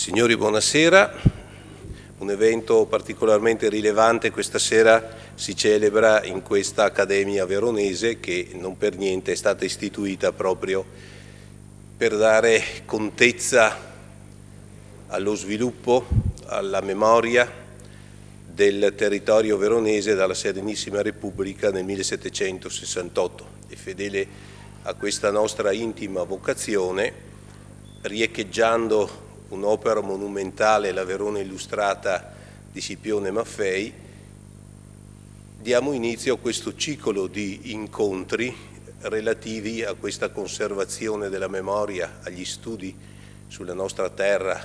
Signori, buonasera. Un evento particolarmente rilevante questa sera si celebra in questa Accademia Veronese che non per niente è stata istituita proprio per dare contezza allo sviluppo, alla memoria del territorio veronese dalla Serenissima Repubblica nel 1768 e fedele a questa nostra intima vocazione, riecheggiando un'opera monumentale, la Verona Illustrata di Scipione Maffei, diamo inizio a questo ciclo di incontri relativi a questa conservazione della memoria, agli studi sulla nostra terra,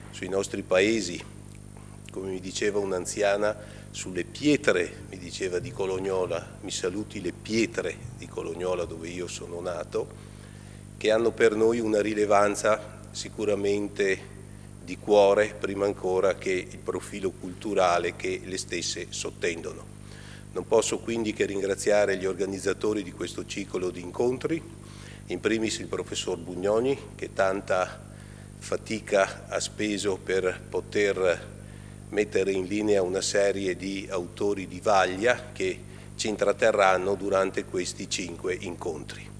sui nostri paesi, come mi diceva un'anziana, sulle pietre, mi diceva di Colognola, mi saluti le pietre di Colognola dove io sono nato, che hanno per noi una rilevanza sicuramente di cuore, prima ancora che il profilo culturale che le stesse sottendono. Non posso quindi che ringraziare gli organizzatori di questo ciclo di incontri, in primis il professor Bugnoni, che tanta fatica ha speso per poter mettere in linea una serie di autori di vaglia che ci intratterranno durante questi 5 incontri.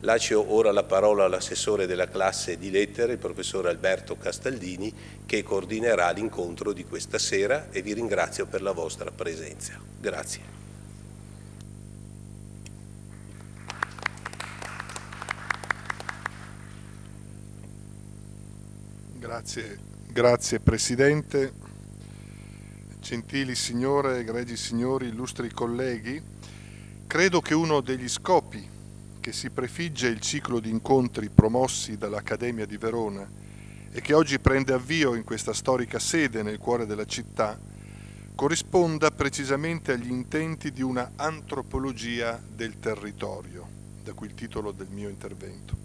Lascio ora la parola all'assessore della classe di lettere, il professor Alberto Castaldini, che coordinerà l'incontro di questa sera e vi ringrazio per la vostra presenza. Grazie. Grazie Presidente, gentili signore, egregi signori, illustri colleghi. Credo che uno degli scopi che si prefigge il ciclo di incontri promossi dall'Accademia di Verona e che oggi prende avvio in questa storica sede nel cuore della città, corrisponda precisamente agli intenti di una antropologia del territorio, da cui il titolo del mio intervento,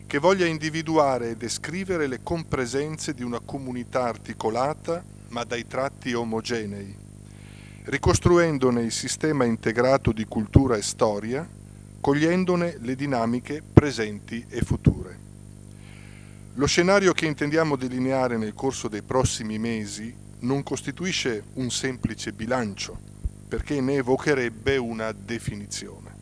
che voglia individuare e descrivere le compresenze di una comunità articolata ma dai tratti omogenei, ricostruendone il sistema integrato di cultura e storia, cogliendone le dinamiche presenti e future. Lo scenario che intendiamo delineare nel corso dei prossimi mesi non costituisce un semplice bilancio, perché ne evocherebbe una definizione.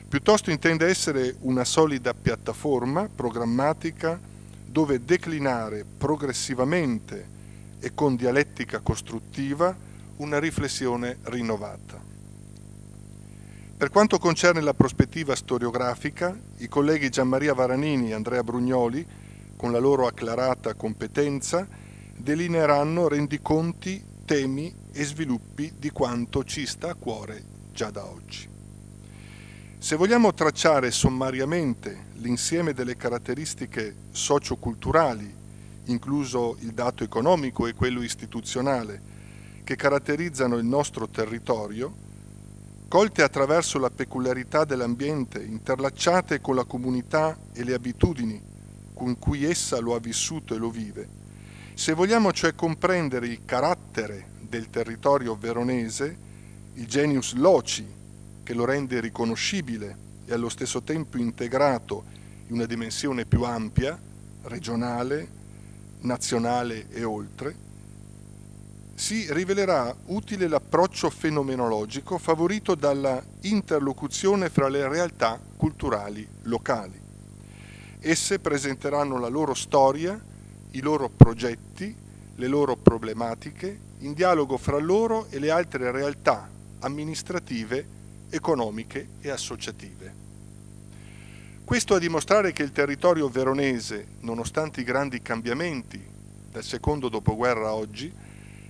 Piuttosto intende essere una solida piattaforma programmatica dove declinare progressivamente e con dialettica costruttiva una riflessione rinnovata. Per quanto concerne la prospettiva storiografica, i colleghi Gianmaria Varanini e Andrea Brugnoli, con la loro acclarata competenza, delineeranno rendiconti, temi e sviluppi di quanto ci sta a cuore già da oggi. Se vogliamo tracciare sommariamente l'insieme delle caratteristiche socioculturali, incluso il dato economico e quello istituzionale, che caratterizzano il nostro territorio, colte attraverso la peculiarità dell'ambiente, interlacciate con la comunità e le abitudini con cui essa lo ha vissuto e lo vive, se vogliamo cioè comprendere il carattere del territorio veronese, il genius loci che lo rende riconoscibile e allo stesso tempo integrato in una dimensione più ampia, regionale, nazionale e oltre, si rivelerà utile l'approccio fenomenologico favorito dalla interlocuzione fra le realtà culturali locali. Esse presenteranno la loro storia, i loro progetti, le loro problematiche, in dialogo fra loro e le altre realtà amministrative, economiche e associative. Questo a dimostrare che il territorio veronese, nonostante i grandi cambiamenti dal secondo dopoguerra a oggi,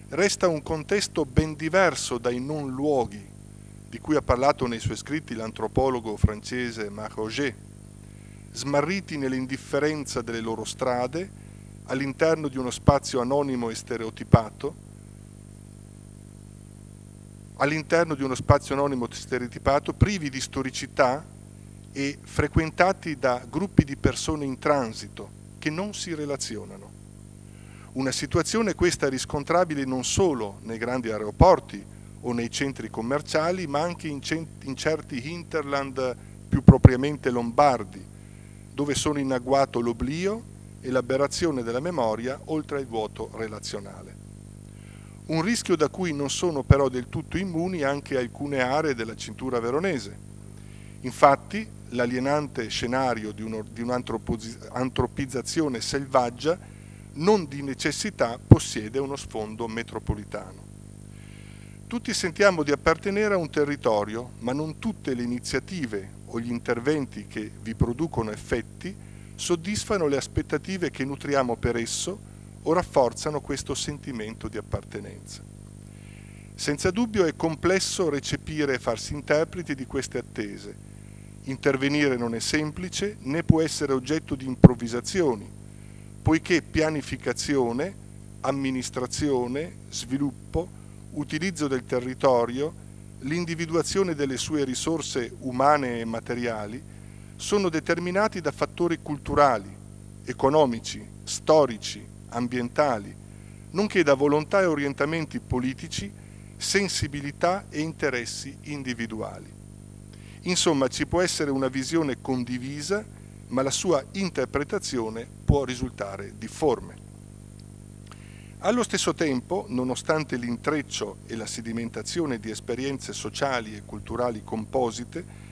resta un contesto ben diverso dai non luoghi di cui ha parlato nei suoi scritti l'antropologo francese Marc Augé, smarriti nell'indifferenza delle loro strade, all'interno di uno spazio anonimo e stereotipato, privi di storicità e frequentati da gruppi di persone in transito che non si relazionano. Una situazione questa riscontrabile non solo nei grandi aeroporti o nei centri commerciali, ma anche in certi hinterland più propriamente lombardi, dove sono in agguato l'oblio e l'aberrazione della memoria oltre al vuoto relazionale. Un rischio da cui non sono però del tutto immuni anche alcune aree della cintura veronese. Infatti, l'alienante scenario di un'antropizzazione selvaggia non di necessità possiede uno sfondo metropolitano. Tutti sentiamo di appartenere a un territorio, ma non tutte le iniziative o gli interventi che vi producono effetti soddisfano le aspettative che nutriamo per esso o rafforzano questo sentimento di appartenenza. Senza dubbio è complesso recepire e farsi interpreti di queste attese. Intervenire non è semplice né può essere oggetto di improvvisazioni, poiché pianificazione, amministrazione, sviluppo, utilizzo del territorio, l'individuazione delle sue risorse umane e materiali sono determinati da fattori culturali, economici, storici, ambientali, nonché da volontà e orientamenti politici, sensibilità e interessi individuali. Insomma, ci può essere una visione condivisa, ma la sua interpretazione può risultare difforme. Allo stesso tempo, nonostante l'intreccio e la sedimentazione di esperienze sociali e culturali composite,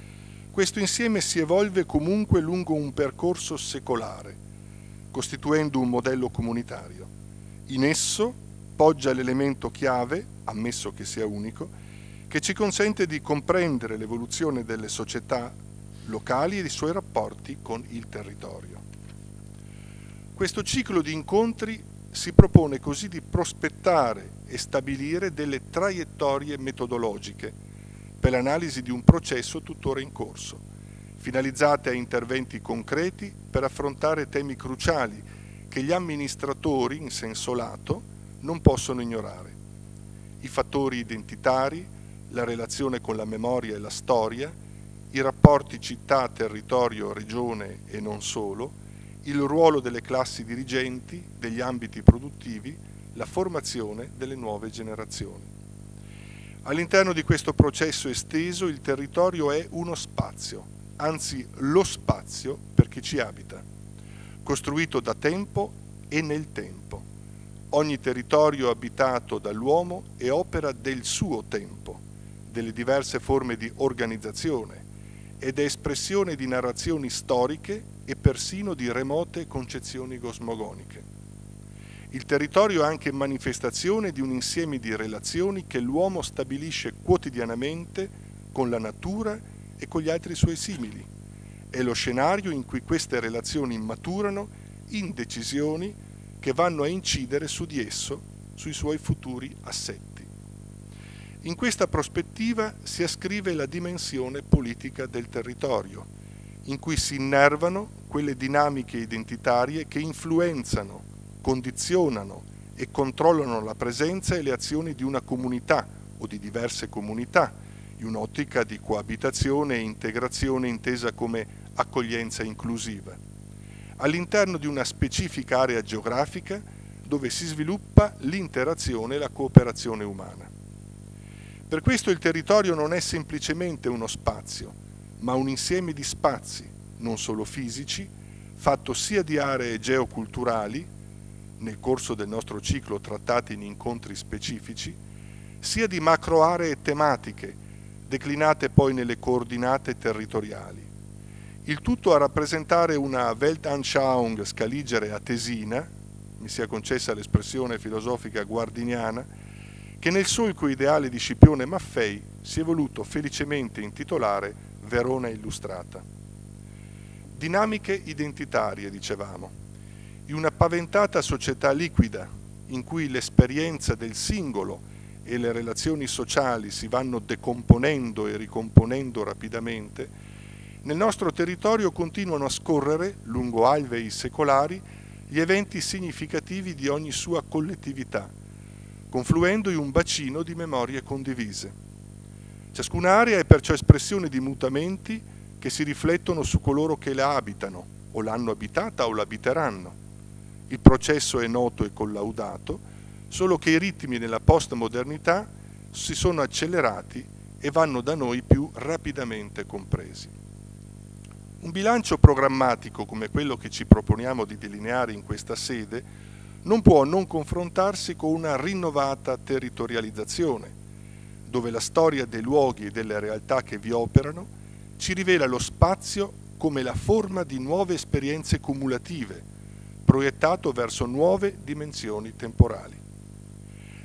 questo insieme si evolve comunque lungo un percorso secolare, costituendo un modello comunitario. In esso poggia l'elemento chiave, ammesso che sia unico, che ci consente di comprendere l'evoluzione delle società locali e i suoi rapporti con il territorio. Questo ciclo di incontri si propone così di prospettare e stabilire delle traiettorie metodologiche per l'analisi di un processo tuttora in corso, finalizzate a interventi concreti per affrontare temi cruciali che gli amministratori, in senso lato, non possono ignorare. I fattori identitari, la relazione con la memoria e la storia, i rapporti città-territorio-regione e non solo, il ruolo delle classi dirigenti, degli ambiti produttivi, la formazione delle nuove generazioni. All'interno di questo processo esteso il territorio è uno spazio, anzi lo spazio per chi ci abita, costruito da tempo e nel tempo. Ogni territorio abitato dall'uomo è opera del suo tempo, delle diverse forme di organizzazione ed è espressione di narrazioni storiche e persino di remote concezioni cosmogoniche. Il territorio è anche manifestazione di un insieme di relazioni che l'uomo stabilisce quotidianamente con la natura e con gli altri suoi simili. È lo scenario in cui queste relazioni maturano in decisioni che vanno a incidere su di esso, sui suoi futuri assetti. In questa prospettiva si ascrive la dimensione politica del territorio, in cui si innervano quelle dinamiche identitarie che influenzano, condizionano e controllano la presenza e le azioni di una comunità o di diverse comunità, in un'ottica di coabitazione e integrazione intesa come accoglienza inclusiva, all'interno di una specifica area geografica dove si sviluppa l'interazione e la cooperazione umana. Per questo il territorio non è semplicemente uno spazio, ma un insieme di spazi, non solo fisici, fatto sia di aree geoculturali, nel corso del nostro ciclo trattati in incontri specifici, sia di macroaree tematiche, declinate poi nelle coordinate territoriali. Il tutto a rappresentare una Weltanschauung scaligere atesina, mi sia concessa l'espressione filosofica guardiniana, che nel solco ideale di Scipione Maffei si è voluto felicemente intitolare Verona illustrata. Dinamiche identitarie, dicevamo, in una paventata società liquida, in cui l'esperienza del singolo e le relazioni sociali si vanno decomponendo e ricomponendo rapidamente, nel nostro territorio continuano a scorrere, lungo alvei secolari, gli eventi significativi di ogni sua collettività, confluendo in un bacino di memorie condivise. Ciascuna area è perciò espressione di mutamenti che si riflettono su coloro che la abitano, o l'hanno abitata o l'abiteranno. Il processo è noto e collaudato, solo che i ritmi nella postmodernità si sono accelerati e vanno da noi più rapidamente compresi. Un bilancio programmatico come quello che ci proponiamo di delineare in questa sede non può non confrontarsi con una rinnovata territorializzazione, dove la storia dei luoghi e delle realtà che vi operano ci rivela lo spazio come la forma di nuove esperienze cumulative, proiettato verso nuove dimensioni temporali.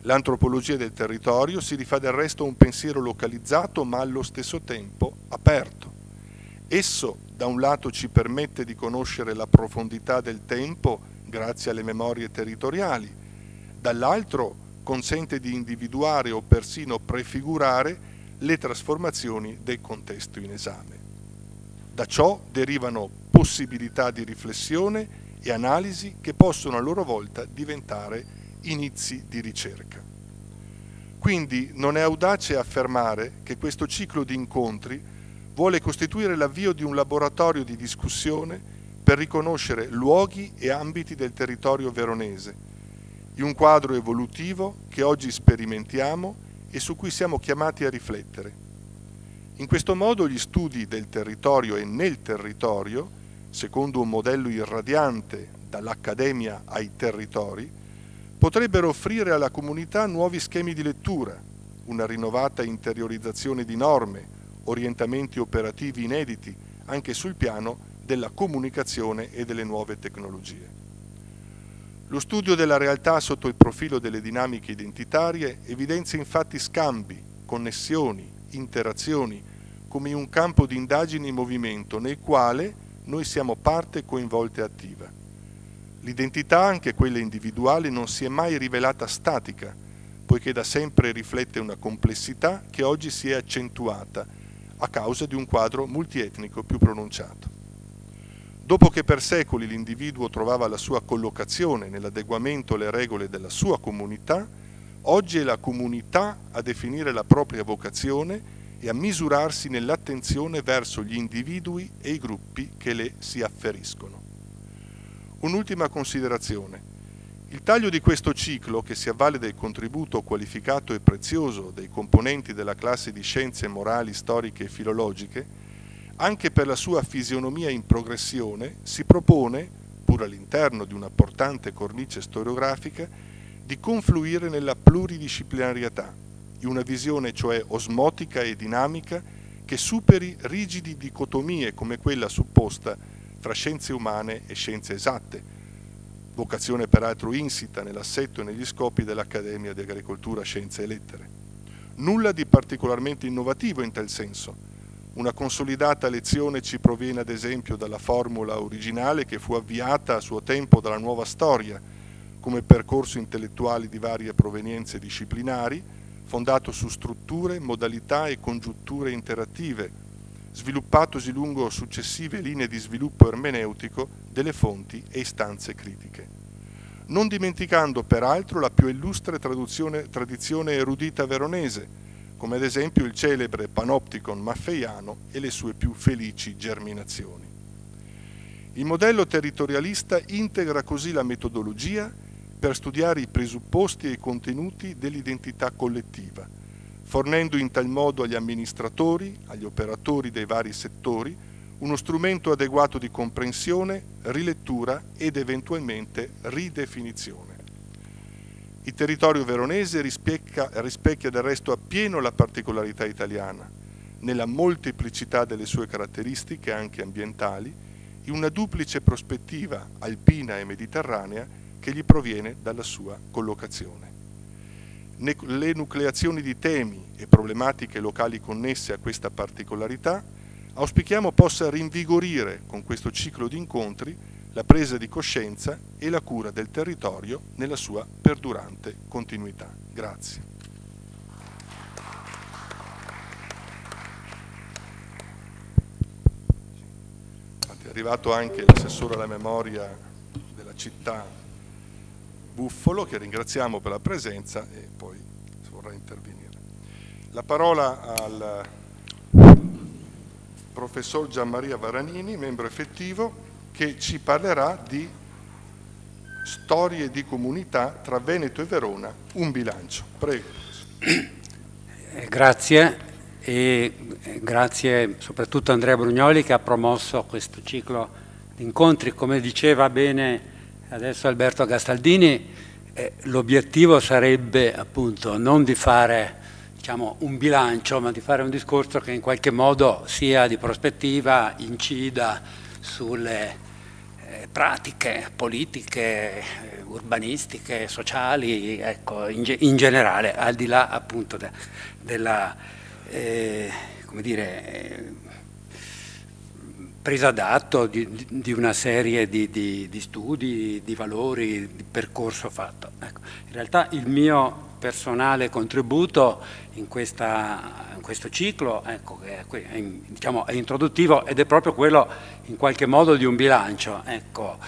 L'antropologia del territorio si rifà del resto a un pensiero localizzato ma allo stesso tempo aperto. Esso da un lato ci permette di conoscere la profondità del tempo grazie alle memorie territoriali, dall'altro consente di individuare o persino prefigurare le trasformazioni del contesto in esame. Da ciò derivano possibilità di riflessione e analisi che possono a loro volta diventare inizi di ricerca. Quindi non è audace affermare che questo ciclo di incontri vuole costituire l'avvio di un laboratorio di discussione per riconoscere luoghi e ambiti del territorio veronese, in un quadro evolutivo che oggi sperimentiamo e su cui siamo chiamati a riflettere. In questo modo gli studi del territorio e nel territorio, secondo un modello irradiante dall'accademia ai territori, potrebbero offrire alla comunità nuovi schemi di lettura, una rinnovata interiorizzazione di norme, orientamenti operativi inediti anche sul piano della comunicazione e delle nuove tecnologie. Lo studio della realtà sotto il profilo delle dinamiche identitarie evidenzia infatti scambi, connessioni, interazioni, come in un campo di indagini in movimento nel quale noi siamo parte coinvolta e attiva. L'identità, anche quella individuale, non si è mai rivelata statica, poiché da sempre riflette una complessità che oggi si è accentuata a causa di un quadro multietnico più pronunciato. Dopo che per secoli l'individuo trovava la sua collocazione nell'adeguamento alle regole della sua comunità, oggi è la comunità a definire la propria vocazione e a misurarsi nell'attenzione verso gli individui e i gruppi che le si afferiscono. Un'ultima considerazione. Il taglio di questo ciclo, che si avvale del contributo qualificato e prezioso dei componenti della classe di scienze morali, storiche e filologiche, anche per la sua fisionomia in progressione, si propone, pur all'interno di una portante cornice storiografica, di confluire nella pluridisciplinarietà, in una visione cioè osmotica e dinamica che superi rigidi dicotomie come quella supposta fra scienze umane e scienze esatte, vocazione peraltro insita nell'assetto e negli scopi dell'Accademia di Agricoltura, Scienze e Lettere. Nulla di particolarmente innovativo in tal senso. Una consolidata lezione ci proviene ad esempio dalla formula originale che fu avviata a suo tempo dalla Nuova Storia, come percorso intellettuale di varie provenienze disciplinari, fondato su strutture, modalità e congiunture interattive, sviluppatosi lungo successive linee di sviluppo ermeneutico delle fonti e istanze critiche. Non dimenticando peraltro la più illustre tradizione erudita veronese, come ad esempio il celebre Panopticon maffeiano e le sue più felici germinazioni. Il modello territorialista integra così la metodologia per studiare i presupposti e i contenuti dell'identità collettiva, fornendo in tal modo agli amministratori, agli operatori dei vari settori, uno strumento adeguato di comprensione, rilettura ed eventualmente ridefinizione. Il territorio veronese rispecchia del resto appieno la particolarità italiana, nella molteplicità delle sue caratteristiche anche ambientali, in una duplice prospettiva alpina e mediterranea che gli proviene dalla sua collocazione. Le nucleazioni di temi e problematiche locali connesse a questa particolarità auspichiamo possa rinvigorire con questo ciclo di incontri la presa di coscienza e la cura del territorio nella sua perdurante continuità. Grazie. È arrivato anche l'assessore alla memoria della città Buffolo, che ringraziamo per la presenza e poi vorrà intervenire. La parola al professor Gianmaria Varanini, membro effettivo, che ci parlerà di storie di comunità tra Veneto e Verona, un bilancio. Prego. Grazie. e grazie soprattutto a Andrea Brugnoli che ha promosso questo ciclo di incontri. Come diceva bene adesso Alberto Gastaldini, l'obiettivo sarebbe appunto non di fare, diciamo, un bilancio, ma di fare un discorso che in qualche modo sia di prospettiva, incida sulle pratiche politiche, urbanistiche, sociali, ecco, in generale, al di là appunto della come dire, presa d'atto di una serie di studi, di valori, di percorso fatto. Ecco, in realtà il mio personale contributo in questo ciclo, ecco, diciamo, è introduttivo ed è proprio quello in qualche modo di un bilancio, ecco,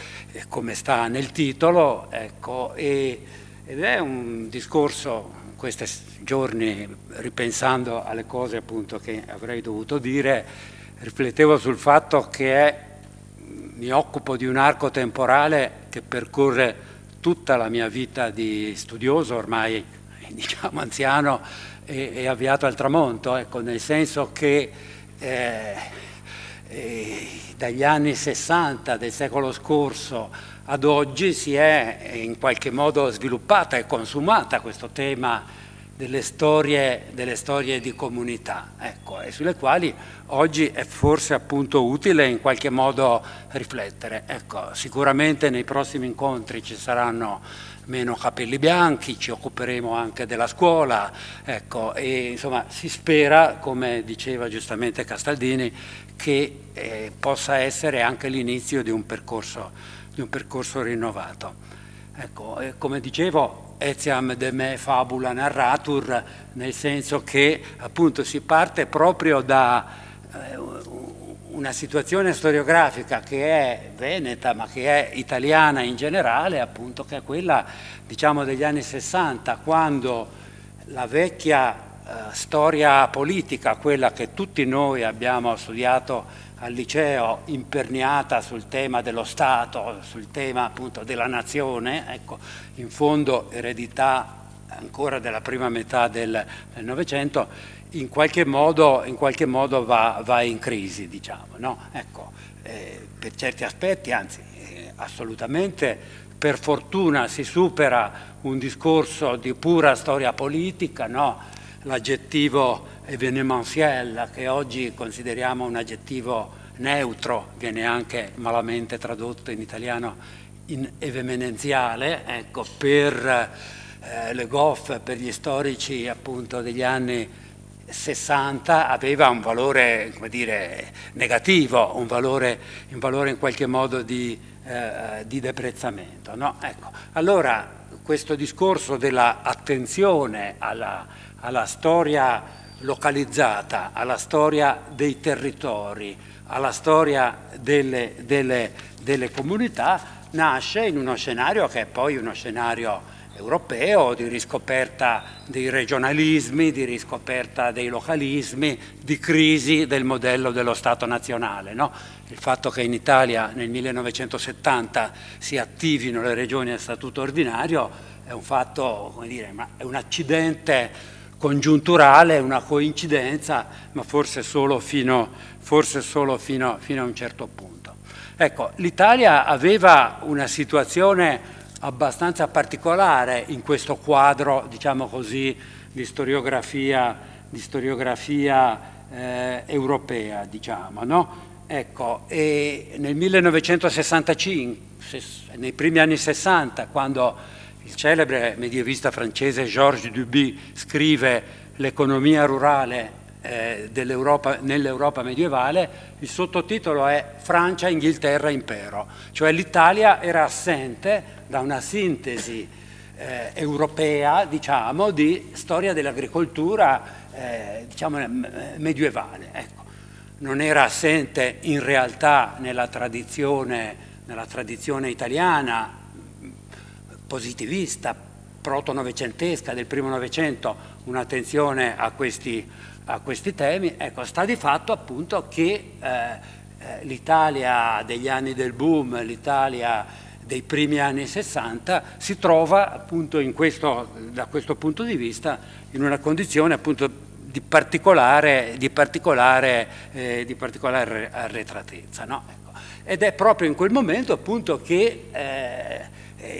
come sta nel titolo, ecco, ed è un discorso in questi giorni, ripensando alle cose appunto che avrei dovuto dire, riflettevo sul fatto che mi occupo di un arco temporale che percorre tutta la mia vita di studioso, ormai diciamo anziano e avviato al tramonto, ecco, nel senso che dagli anni 60 del secolo scorso ad oggi si è in qualche modo sviluppata e consumata questo tema delle storie di comunità, ecco, e sulle quali oggi è forse appunto utile in qualche modo riflettere. Ecco, sicuramente nei prossimi incontri ci saranno meno capelli bianchi, ci occuperemo anche della scuola, ecco, e insomma si spera, come diceva giustamente Castaldini, che possa essere anche l'inizio di un percorso rinnovato. Ecco, come dicevo, etiam de me fabula narratur, nel senso che appunto si parte proprio da una situazione storiografica che è veneta ma che è italiana in generale, appunto, che è quella, diciamo, degli anni 60, quando la vecchia storia politica, quella che tutti noi abbiamo studiato al liceo, imperniata sul tema dello Stato, sul tema appunto della nazione, ecco, in fondo eredità ancora della prima metà del Novecento, in qualche modo va in crisi, diciamo, no? Ecco, per certi aspetti, anzi, assolutamente, per fortuna si supera un discorso di pura storia politica, no? L'aggettivo événementiel, che oggi consideriamo un aggettivo neutro, viene anche malamente tradotto in italiano in evenemenziale, ecco, per Le Goff, per gli storici appunto degli anni 60 aveva un valore, come dire, negativo, un valore in qualche modo di deprezzamento, no? Ecco, allora questo discorso della attenzione alla storia localizzata, alla storia dei territori, alla storia delle comunità, nasce in uno scenario che è poi uno scenario europeo di riscoperta dei regionalismi, di riscoperta dei localismi, di crisi del modello dello Stato nazionale, no? Il fatto che in Italia nel 1970 si attivino le regioni a statuto ordinario è un fatto, come dire, ma è un accidente congiunturale, una coincidenza, ma forse solo fino a un certo punto. Ecco, l'Italia aveva una situazione abbastanza particolare in questo quadro, diciamo così, di storiografia europea, diciamo, no? Ecco, e nel 1965, nei primi anni 60, quando il celebre medievista francese Georges Duby scrive l'economia rurale nell'Europa medievale, il sottotitolo è Francia, Inghilterra, Impero, cioè l'Italia era assente da una sintesi europea, diciamo, di storia dell'agricoltura diciamo, medievale. Ecco. Non era assente in realtà nella tradizione italiana positivista, proto-novecentesca del primo Novecento, un'attenzione a questi temi. Ecco, sta di fatto appunto che l'Italia degli anni del boom, l'Italia dei primi anni 60 si trova appunto da questo punto di vista in una condizione appunto di particolare arretratezza, no? Ecco. Ed è proprio in quel momento appunto che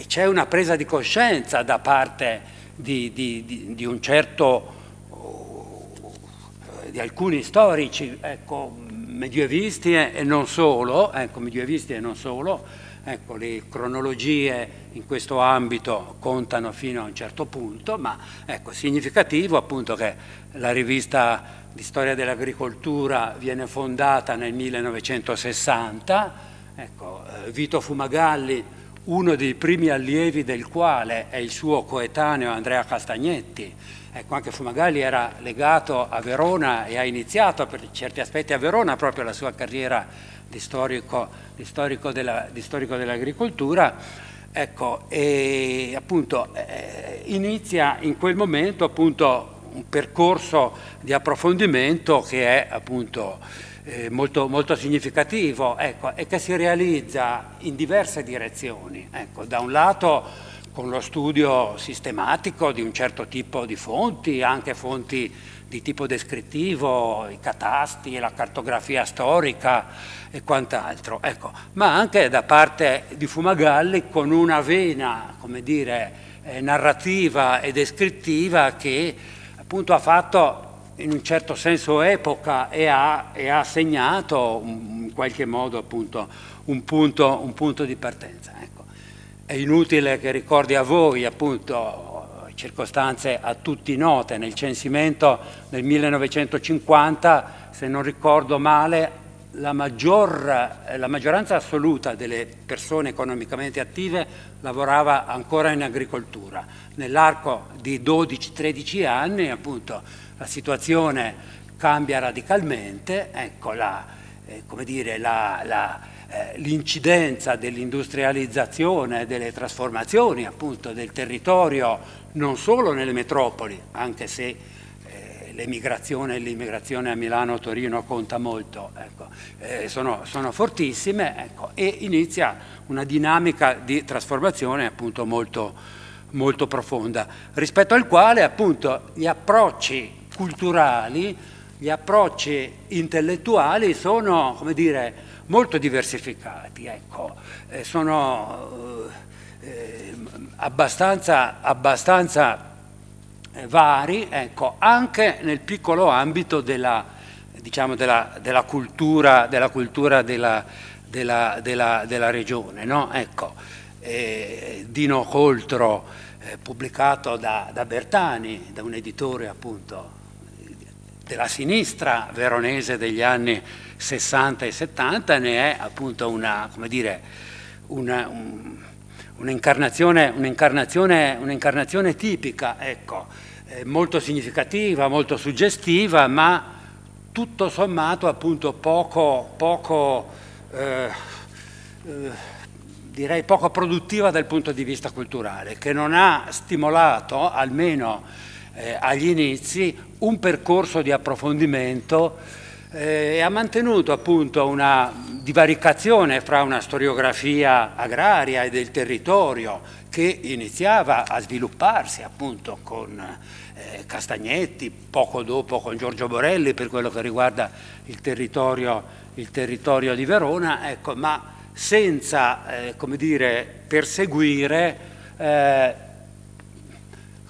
c'è una presa di coscienza da parte di un certo, di alcuni storici, ecco, medioevisti e non solo, ecco, le cronologie in questo ambito contano fino a un certo punto, ma ecco, significativo appunto che la rivista di storia dell'agricoltura viene fondata nel 1960, ecco, Vito Fumagalli, uno dei primi allievi del quale è il suo coetaneo Andrea Castagnetti. Ecco, anche Fumagalli era legato a Verona e ha iniziato per certi aspetti a Verona proprio la sua carriera di storico dell'agricoltura. Ecco, e appunto inizia in quel momento appunto un percorso di approfondimento che è appunto molto, molto significativo, ecco, e che si realizza in diverse direzioni. Ecco, da un lato con lo studio sistematico di un certo tipo di fonti, anche fonti di tipo descrittivo, i catasti, la cartografia storica e quant'altro, ecco, ma anche da parte di Fumagalli con una vena, come dire, narrativa e descrittiva che appunto ha fatto in un certo senso epoca e ha segnato in qualche modo appunto un punto di partenza. Ecco. È inutile che ricordi a voi appunto circostanze a tutti note. Nel censimento del 1950, se non ricordo male, la maggioranza assoluta delle persone economicamente attive lavorava ancora in agricoltura. Nell'arco di 12-13 anni appunto la situazione cambia radicalmente, ecco, l'incidenza dell'industrializzazione, delle trasformazioni appunto del territorio, non solo nelle metropoli, anche se l'immigrazione a Milano o Torino conta molto, ecco, sono fortissime, ecco, e inizia una dinamica di trasformazione appunto molto, molto profonda, rispetto al quale appunto gli approcci culturali, gli approcci intellettuali sono, come dire, molto diversificati, ecco, sono abbastanza vari, ecco, anche nel piccolo ambito della cultura della regione, no? Ecco, Dino Coltro, pubblicato da Bertani, da un editore appunto della sinistra veronese degli anni 60 e 70, ne è appunto un'incarnazione tipica, ecco, molto significativa, molto suggestiva, ma tutto sommato appunto direi poco produttiva dal punto di vista culturale, che non ha stimolato, almeno agli inizi, un percorso di approfondimento e ha mantenuto appunto una divaricazione fra una storiografia agraria e del territorio che iniziava a svilupparsi appunto con Castagnetti, poco dopo con Giorgio Borelli per quello che riguarda il territorio di Verona, ecco, ma senza come dire, perseguire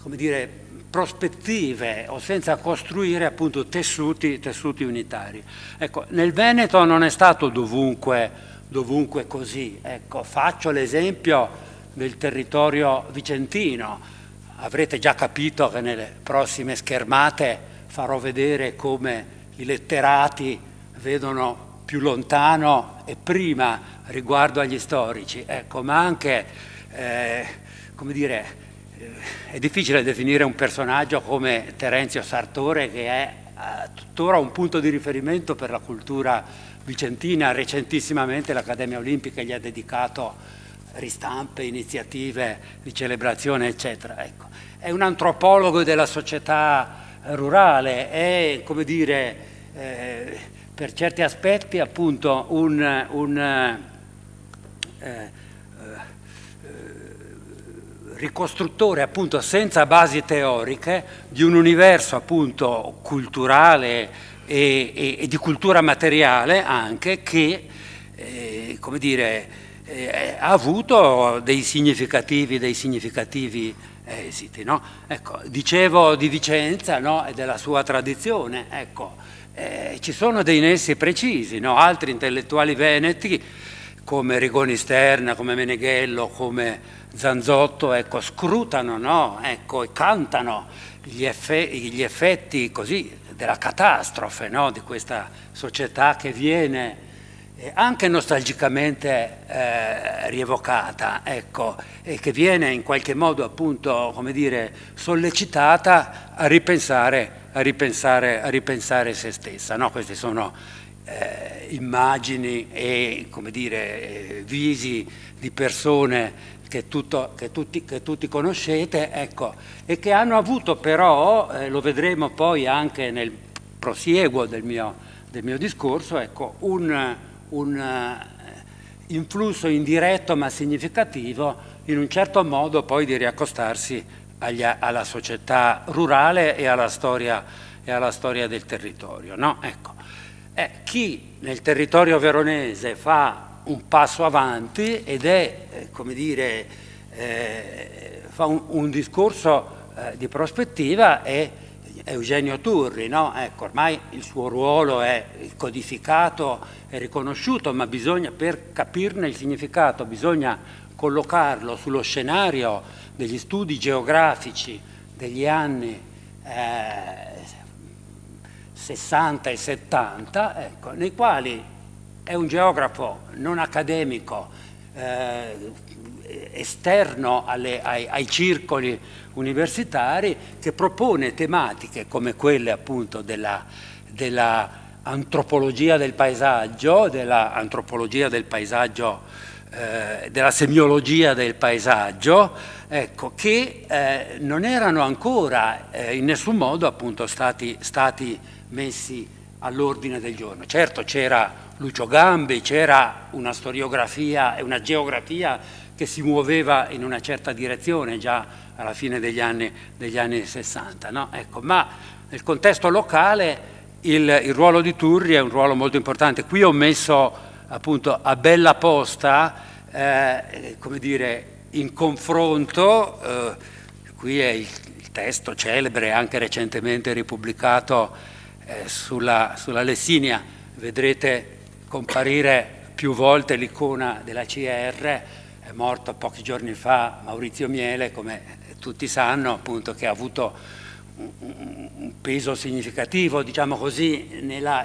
come dire, prospettive o senza costruire appunto tessuti unitari. Ecco, nel Veneto non è stato dovunque così. Ecco, faccio l'esempio del territorio vicentino. Avrete già capito che nelle prossime schermate farò vedere come i letterati vedono più lontano e prima riguardo agli storici. Ecco, ma anche, come dire, è difficile definire un personaggio come Terenzio Sartore, che è tuttora un punto di riferimento per la cultura vicentina. Recentissimamente l'Accademia Olimpica gli ha dedicato ristampe, iniziative di celebrazione, eccetera. Ecco, è un antropologo della società rurale, è, come dire, per certi aspetti appunto un ricostruttore appunto senza basi teoriche di un universo appunto culturale e di cultura materiale anche che come dire ha avuto dei significativi esiti, no? Ecco, dicevo di Vicenza, no? E della sua tradizione, ecco, ci sono dei nessi precisi, no? Altri intellettuali veneti come Rigoni Sterna, come Meneghello, come Zanzotto, ecco, scrutano, no? Ecco, e cantano gli effetti così della catastrofe, no? Di questa società che viene anche nostalgicamente rievocata, ecco, e che viene in qualche modo appunto, come dire, sollecitata a ripensare se stessa, no? Queste sono immagini e, come dire, visi di persone che tutti conoscete, ecco, e che hanno avuto però, lo vedremo poi anche nel prosieguo del mio discorso, ecco, un influsso indiretto ma significativo in un certo modo poi di riaccostarsi alla società rurale e alla storia del territorio, no? Ecco. Chi nel territorio veronese fa un passo avanti ed è, come dire, fa un discorso di prospettiva è Eugenio Turri, no? Ecco, ormai il suo ruolo è codificato e riconosciuto, ma bisogna, per capirne il significato, bisogna collocarlo sullo scenario degli studi geografici degli anni 60 e 70, ecco, nei quali è un geografo non accademico, esterno ai circoli universitari, che propone tematiche come quelle appunto della antropologia del paesaggio, della semiologia del paesaggio, ecco, che non erano ancora in nessun modo appunto stati messi all'ordine del giorno. Certo, c'era Lucio Gambi, c'era una storiografia e una geografia che si muoveva in una certa direzione già alla fine degli anni 60, no? Ecco, ma nel contesto locale il ruolo di Turri è un ruolo molto importante. Qui ho messo appunto a bella posta, come dire, in confronto, qui è il testo celebre, anche recentemente ripubblicato sulla Lessinia, vedrete comparire più volte l'icona della CR. È morto pochi giorni fa Maurizio Miele, come tutti sanno, appunto, che ha avuto un peso significativo, diciamo così,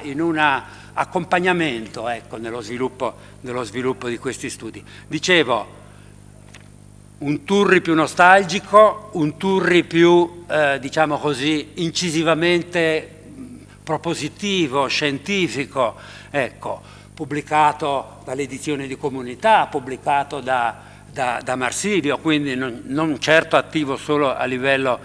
in un accompagnamento, ecco, nello sviluppo di questi studi. Dicevo, un Turri più nostalgico, un Turri più, diciamo così, incisivamente propositivo, scientifico, ecco, pubblicato dall'edizione di Comunità, pubblicato da Marsilio, quindi non certo attivo solo a livello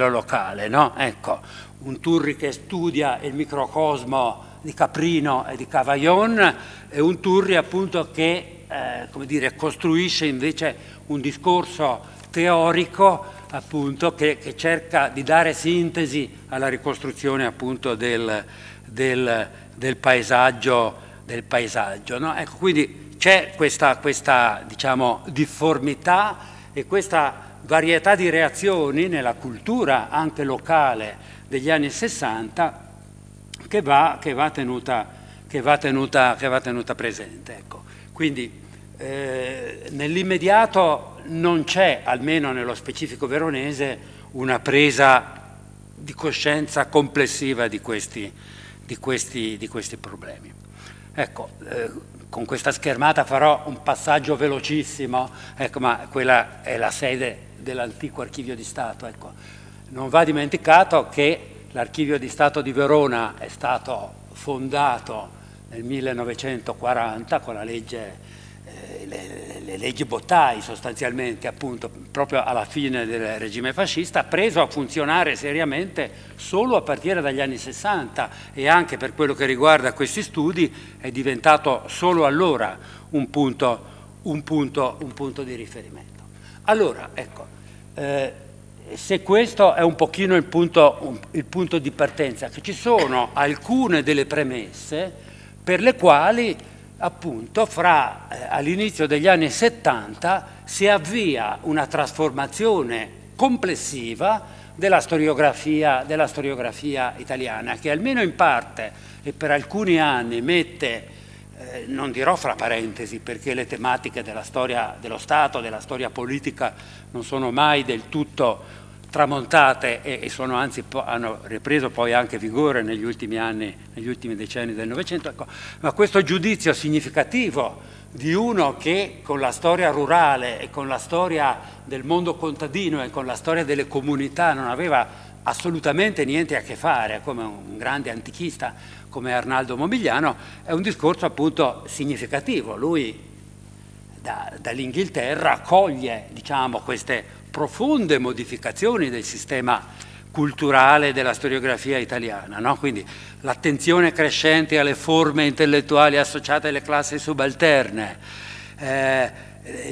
locale, no? Ecco, un Turri che studia il microcosmo di Caprino e di Cavaillon, e un Turri appunto che come dire, costruisce invece un discorso teorico appunto che cerca di dare sintesi alla ricostruzione appunto del paesaggio, no? Ecco, quindi c'è questa diciamo difformità e questa varietà di reazioni nella cultura anche locale degli anni 60 che va tenuta presente, ecco. Quindi nell'immediato non c'è, almeno nello specifico veronese, una presa di coscienza complessiva di questi problemi. Ecco, con questa schermata farò un passaggio velocissimo, ecco, ma quella è la sede dell'antico Archivio di Stato. Ecco. Non va dimenticato che l'Archivio di Stato di Verona è stato fondato nel 1940 con la legge le leggi Bottai, sostanzialmente, appunto, proprio alla fine del regime fascista, preso a funzionare seriamente solo a partire dagli anni 60, e anche per quello che riguarda questi studi è diventato solo allora un punto di riferimento. Allora, ecco, se questo è un pochino il punto di partenza, che ci sono alcune delle premesse per le quali appunto all'inizio degli anni 70 si avvia una trasformazione complessiva della storiografia italiana, che almeno in parte e per alcuni anni mette, non dirò fra parentesi, perché le tematiche della storia dello Stato, della storia politica non sono mai del tutto tramontate e sono anzi hanno ripreso poi anche vigore negli ultimi anni, negli ultimi decenni del Novecento, ecco. Ma questo giudizio significativo di uno che con la storia rurale e con la storia del mondo contadino e con la storia delle comunità non aveva assolutamente niente a che fare, come un grande antichista come Arnaldo Momigliano, è un discorso appunto significativo. Lui dall'Inghilterra coglie, diciamo, queste profonde modificazioni del sistema culturale della storiografia italiana, no? Quindi l'attenzione crescente alle forme intellettuali associate alle classi subalterne,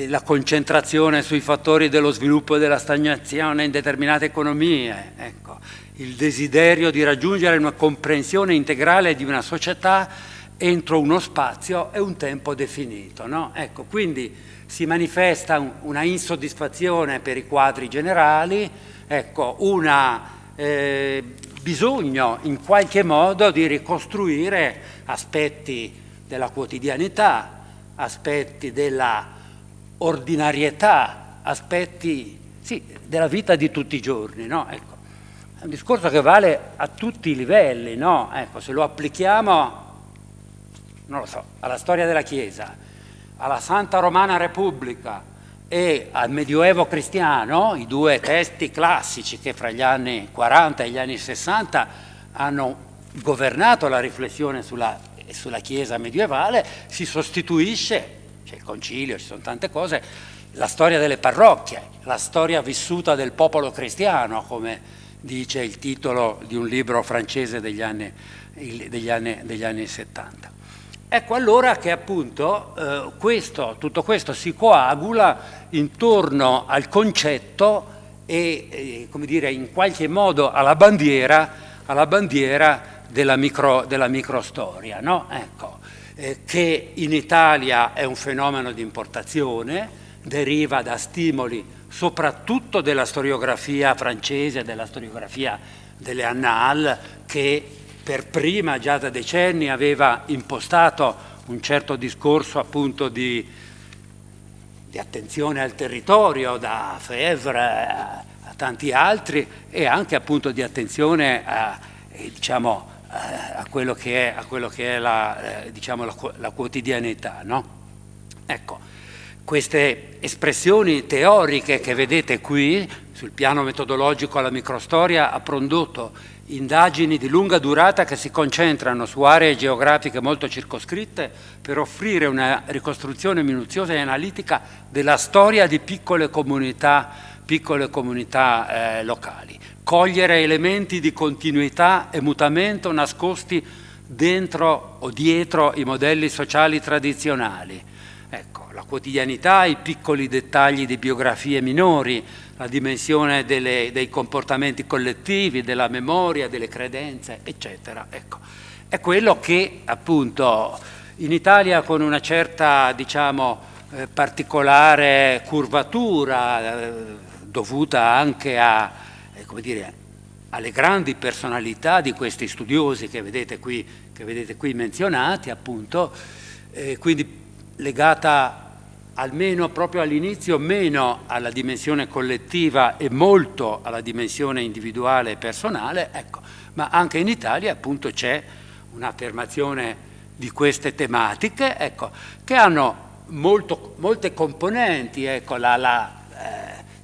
la concentrazione sui fattori dello sviluppo e della stagnazione in determinate economie, ecco, il desiderio di raggiungere una comprensione integrale di una società entro uno spazio e un tempo definito, no? Ecco, quindi si manifesta una insoddisfazione per i quadri generali, ecco, bisogno in qualche modo di ricostruire aspetti della quotidianità, aspetti della ordinarietà, aspetti della vita di tutti i giorni, no? Ecco, è un discorso che vale a tutti i livelli, no? Ecco, se lo applichiamo, non lo so, alla storia della Chiesa, alla Santa Romana Repubblica e al Medioevo cristiano, i due testi classici che fra gli anni 40 e gli anni 60 hanno governato la riflessione sulla Chiesa medievale, si sostituisce, c'è il concilio, ci sono tante cose, la storia delle parrocchie, la storia vissuta del popolo cristiano, come dice il titolo di un libro francese degli anni 70. Ecco allora che appunto tutto questo si coagula intorno al concetto e come dire, in qualche modo alla bandiera della microstoria, no? Ecco, che in Italia è un fenomeno di importazione, deriva da stimoli soprattutto della storiografia francese, della storiografia delle Annales, che per prima già da decenni aveva impostato un certo discorso appunto di attenzione al territorio, da Febvre a tanti altri, e anche appunto di attenzione a quello che è la quotidianità, no? Ecco, queste espressioni teoriche che vedete qui sul piano metodologico, la microstoria ha prodotto indagini di lunga durata che si concentrano su aree geografiche molto circoscritte per offrire una ricostruzione minuziosa e analitica della storia di piccole comunità locali, cogliere elementi di continuità e mutamento nascosti dentro o dietro i modelli sociali tradizionali. Ecco, la quotidianità, i piccoli dettagli di biografie minori, la dimensione dei comportamenti collettivi, della memoria, delle credenze, eccetera. Ecco, è quello che appunto in Italia, con una certa particolare curvatura dovuta anche alle grandi personalità di questi studiosi che vedete qui menzionati, appunto, quindi legata almeno proprio all'inizio meno alla dimensione collettiva e molto alla dimensione individuale e personale, ecco, ma anche in Italia appunto c'è un'affermazione di queste tematiche, ecco, che hanno molte componenti, ecco,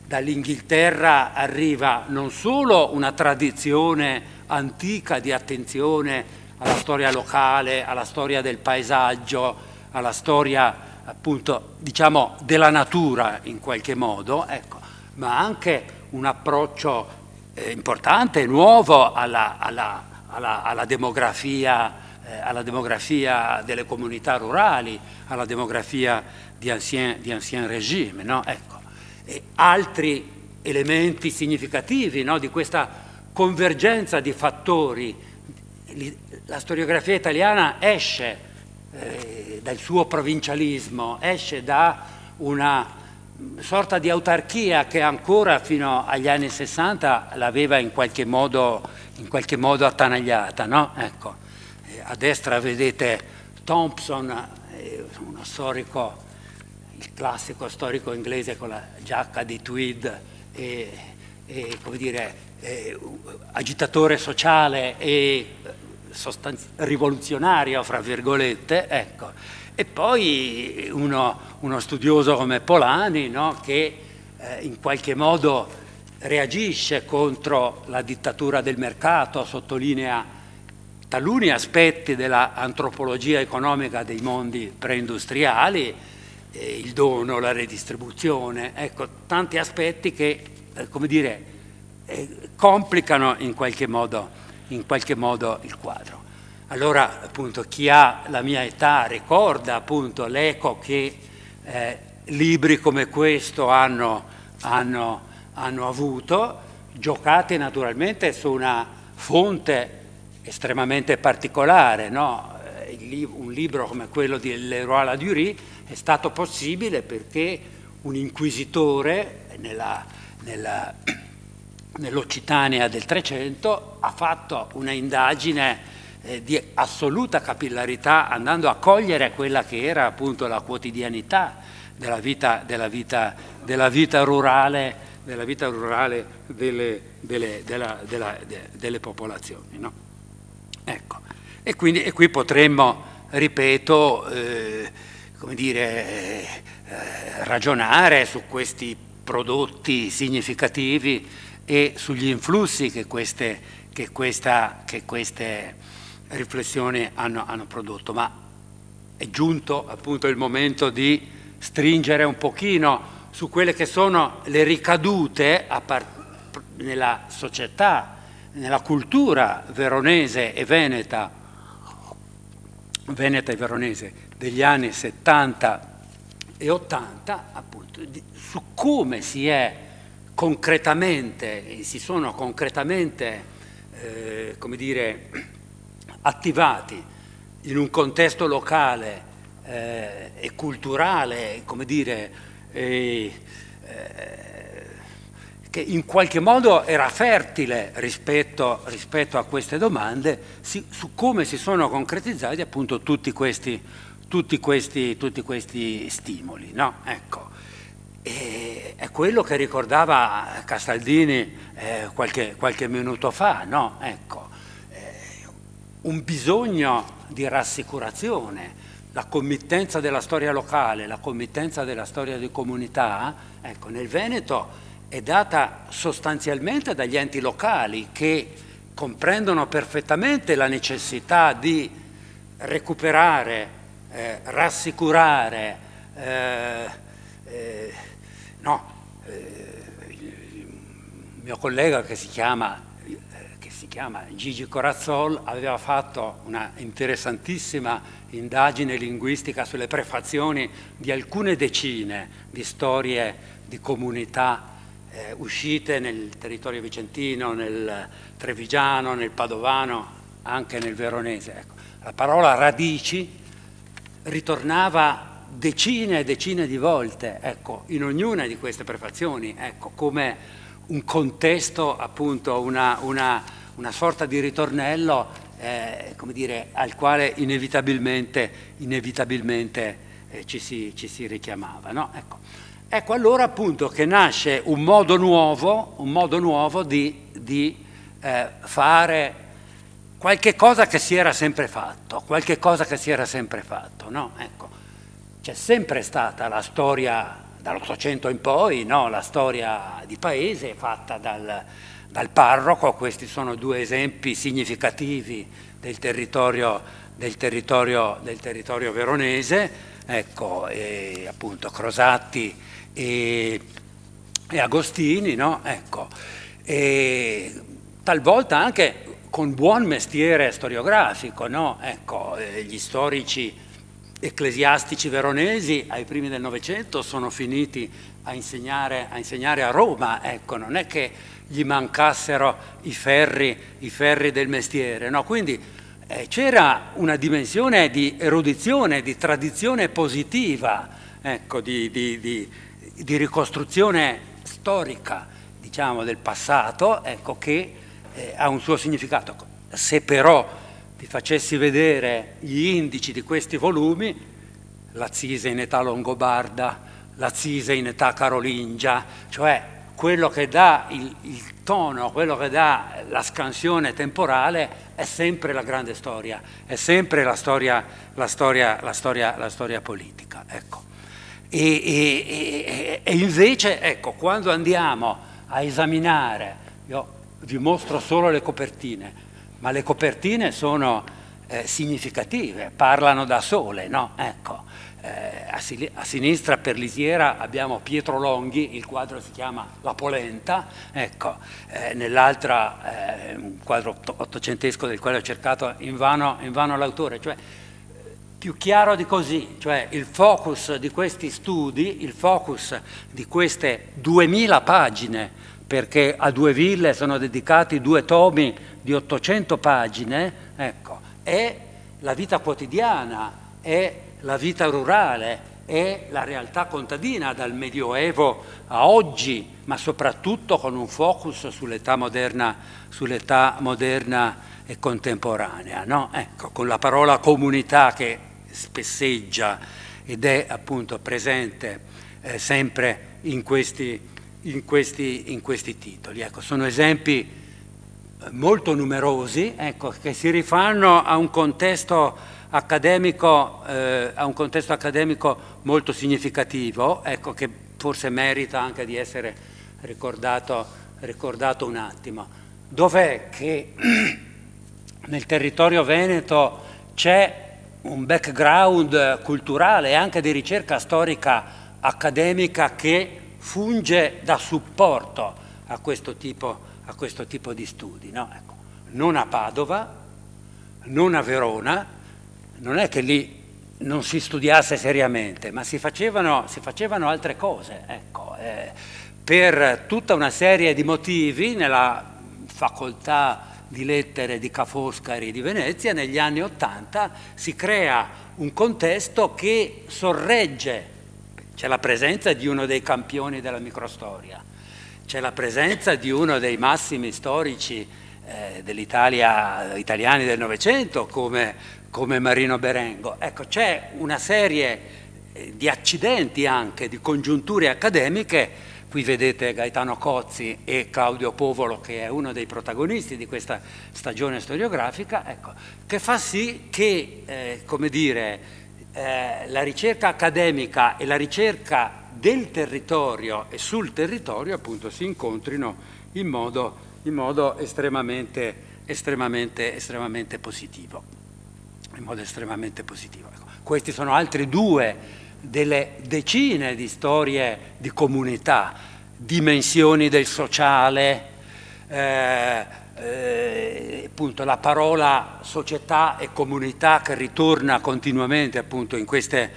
dall'Inghilterra arriva non solo una tradizione antica di attenzione alla storia locale, alla storia del paesaggio, alla storia appunto della natura in qualche modo, ecco, ma anche un approccio importante e nuovo alla demografia delle comunità rurali, alla demografia di ancien regime, no? Ecco. altri elementi significativi, no, di questa convergenza di fattori. La storiografia italiana esce dal suo provincialismo, esce da una sorta di autarchia che ancora fino agli anni 60 l'aveva in qualche modo attanagliata, no? Ecco, a destra vedete Thompson, uno storico, il classico storico inglese con la giacca di tweed e come dire, agitatore sociale e rivoluzionario, fra virgolette, ecco. E poi uno studioso come Polanyi, no, che in qualche modo reagisce contro la dittatura del mercato, sottolinea taluni aspetti dell'antropologia economica dei mondi preindustriali, il dono, la redistribuzione, ecco, tanti aspetti che, come dire, complicano in qualche modo il quadro. Allora, appunto, chi ha la mia età ricorda appunto l'eco che libri come questo hanno avuto, giocati naturalmente su una fonte estremamente particolare, no? Un libro come quello di Leroy Ladurie è stato possibile perché un inquisitore nell'Occitania del Trecento ha fatto una indagine di assoluta capillarità, andando a cogliere quella che era appunto la quotidianità della vita rurale delle popolazioni, no? Ecco. E qui potremmo, ripeto, come dire, ragionare su questi prodotti significativi e sugli influssi che queste riflessioni hanno prodotto, ma è giunto appunto il momento di stringere un pochino su quelle che sono le ricadute nella società, nella cultura veronese e veneta e veronese degli anni 70 e 80, appunto, su come si sono concretamente, come dire, attivati in un contesto locale e culturale, come dire, che in qualche modo era fertile rispetto a queste domande, su come si sono concretizzati appunto tutti questi stimoli, no? Ecco. E è quello che ricordava Casaldini qualche minuto fa, no? Ecco. Un bisogno di rassicurazione, la committenza della storia locale, la committenza della storia di comunità, ecco, nel Veneto è data sostanzialmente dagli enti locali che comprendono perfettamente la necessità di recuperare, rassicurare, il mio collega che si chiama Gigi Corazzol aveva fatto una interessantissima indagine linguistica sulle prefazioni di alcune decine di storie di comunità uscite nel territorio vicentino, nel trevigiano, nel padovano, anche nel veronese. Ecco, la parola radici ritornava decine e decine di volte, ecco, in ognuna di queste prefazioni, ecco, come un contesto, appunto, una sorta di ritornello, come dire, al quale inevitabilmente ci si richiamava, no? Ecco allora appunto che nasce un modo nuovo di fare qualche cosa che si era sempre fatto, no? Ecco, c'è sempre stata la storia dall'Ottocento in poi, no? La storia di paese fatta dal parroco. Questi sono due esempi significativi del territorio veronese, ecco, e appunto Crosatti e Agostini, no? Ecco, e talvolta anche con buon mestiere storiografico, no? Ecco, gli storici ecclesiastici veronesi ai primi del Novecento sono finiti a insegnare a Roma, ecco, non è che gli mancassero i ferri del mestiere, no? Quindi c'era una dimensione di erudizione, di tradizione positiva, ecco, di ricostruzione storica, diciamo, del passato, ecco, che ha un suo significato. Se però vi facessi vedere gli indici di questi volumi, la Zise in età longobarda, la Zise in età carolingia, cioè quello che dà il tono, quello che dà la scansione temporale è sempre la grande storia, è sempre la storia politica, ecco. E invece, ecco, quando andiamo a esaminare, io vi mostro solo le copertine, ma le copertine sono significative, parlano da sole, no? Ecco. A sinistra per Lisiera abbiamo Pietro Longhi, il quadro si chiama La Polenta, ecco, nell'altra un quadro ottocentesco del quale ho cercato invano l'autore, cioè più chiaro di così, cioè il focus di questi studi, il focus di queste 2000 pagine, perché a Due Ville sono dedicati 2 tomi di 800 pagine, ecco, è la vita quotidiana, è la vita rurale, è la realtà contadina dal Medioevo a oggi, ma soprattutto con un focus sull'età moderna e contemporanea, no? Ecco, con la parola comunità che spesseggia ed è appunto presente sempre in questi titoli. Ecco, sono esempi molto numerosi, ecco, che si rifanno a un contesto accademico molto significativo, ecco, che forse merita anche di essere ricordato un attimo. Dov'è che nel territorio veneto c'è un background culturale e anche di ricerca storica accademica che funge da supporto a questo tipo di studi, no? Ecco, non a Padova, non a Verona. Non è che lì non si studiasse seriamente, ma si facevano altre cose, ecco, per tutta una serie di motivi nella facoltà di lettere di Ca' Foscari di Venezia negli anni '80 si crea un contesto che sorregge, c'è la presenza di uno dei campioni della microstoria, c'è la presenza di uno dei massimi storici dell'Italia, italiani del Novecento come Marino Berengo. Ecco, c'è una serie di accidenti anche, di congiunture accademiche. Qui vedete Gaetano Cozzi e Claudio Povolo, che è uno dei protagonisti di questa stagione storiografica, ecco, che fa sì che, come dire, la ricerca accademica e la ricerca del territorio e sul territorio appunto si incontrino in modo estremamente positivo. In modo estremamente positivo. Ecco. Questi sono altri 2 delle decine di storie di comunità, dimensioni del sociale, appunto la parola società e comunità che ritorna continuamente appunto in questi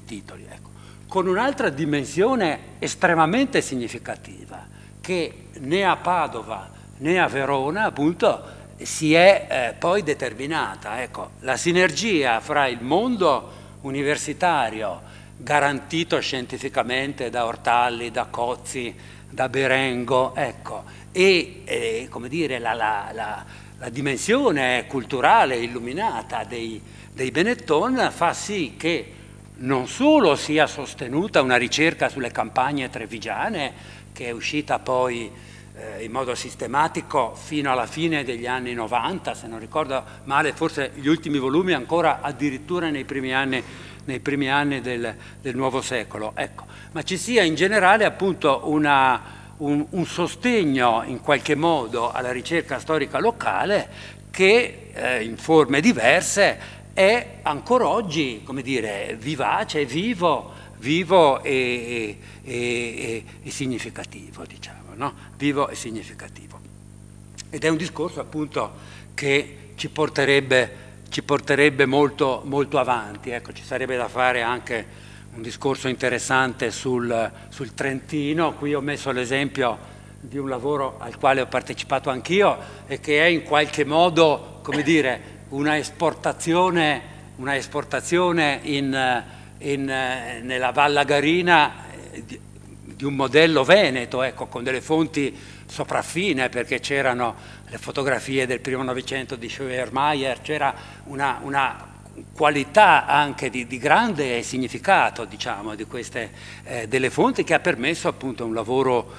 titoli. Ecco. Con un'altra dimensione estremamente significativa che né a Padova né a Verona appunto si è poi determinata, ecco, la sinergia fra il mondo universitario garantito scientificamente da Ortalli, da Cozzi, da Berengo, ecco, e come dire, la dimensione culturale illuminata dei Benetton fa sì che non solo sia sostenuta una ricerca sulle campagne trevigiane, che è uscita poi in modo sistematico fino alla fine degli anni 90, se non ricordo male, forse gli ultimi volumi ancora addirittura nei primi anni del nuovo secolo, ecco. Ma ci sia in generale appunto un sostegno in qualche modo alla ricerca storica locale che in forme diverse è ancora oggi, come dire, vivace, vivo e significativo, diciamo. No? Vivo e significativo. Ed è un discorso appunto che ci porterebbe molto, molto avanti. Ecco, ci sarebbe da fare anche interessante sul Trentino. Qui ho messo l'esempio di un lavoro al quale ho partecipato anch'io e che è in qualche modo, come dire, una esportazione nella Vallagarina di un modello veneto, ecco, con delle fonti sopraffine, perché c'erano le fotografie del primo Novecento di Scheuermayer, c'era una qualità anche di grande significato, diciamo, di queste delle fonti, che ha permesso appunto un lavoro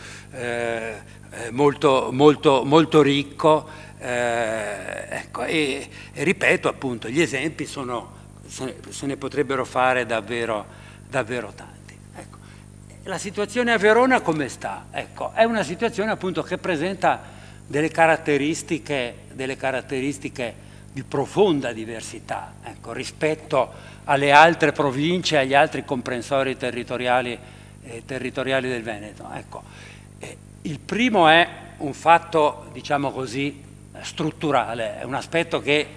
molto ricco, ecco, e ripeto, appunto, gli esempi se ne potrebbero fare davvero tanti. Ecco. La situazione a Verona come sta? Ecco, è una situazione appunto che presenta delle caratteristiche di profonda diversità, ecco, rispetto alle altre province, agli altri comprensori territoriali del Veneto. Ecco. Il primo è un fatto, diciamo così, strutturale, è un aspetto che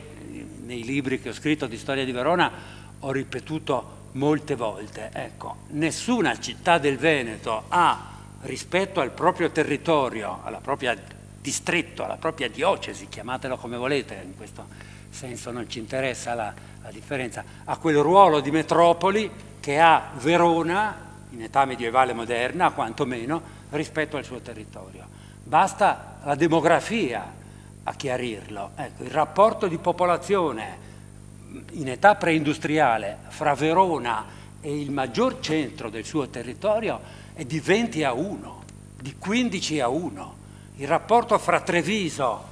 nei libri che ho scritto di storia di Verona ho ripetuto molte volte. Ecco, nessuna città del Veneto ha, rispetto al proprio territorio, alla propria distretto, alla propria diocesi, chiamatelo come volete, in questo senso non ci interessa la differenza, ha quel ruolo di metropoli che ha Verona, in età medievale moderna quantomeno, rispetto al suo territorio. Basta la demografia a chiarirlo. Ecco, il rapporto di popolazione in età preindustriale fra Verona e il maggior centro del suo territorio è di 20-1, di 15-1. Il rapporto fra Treviso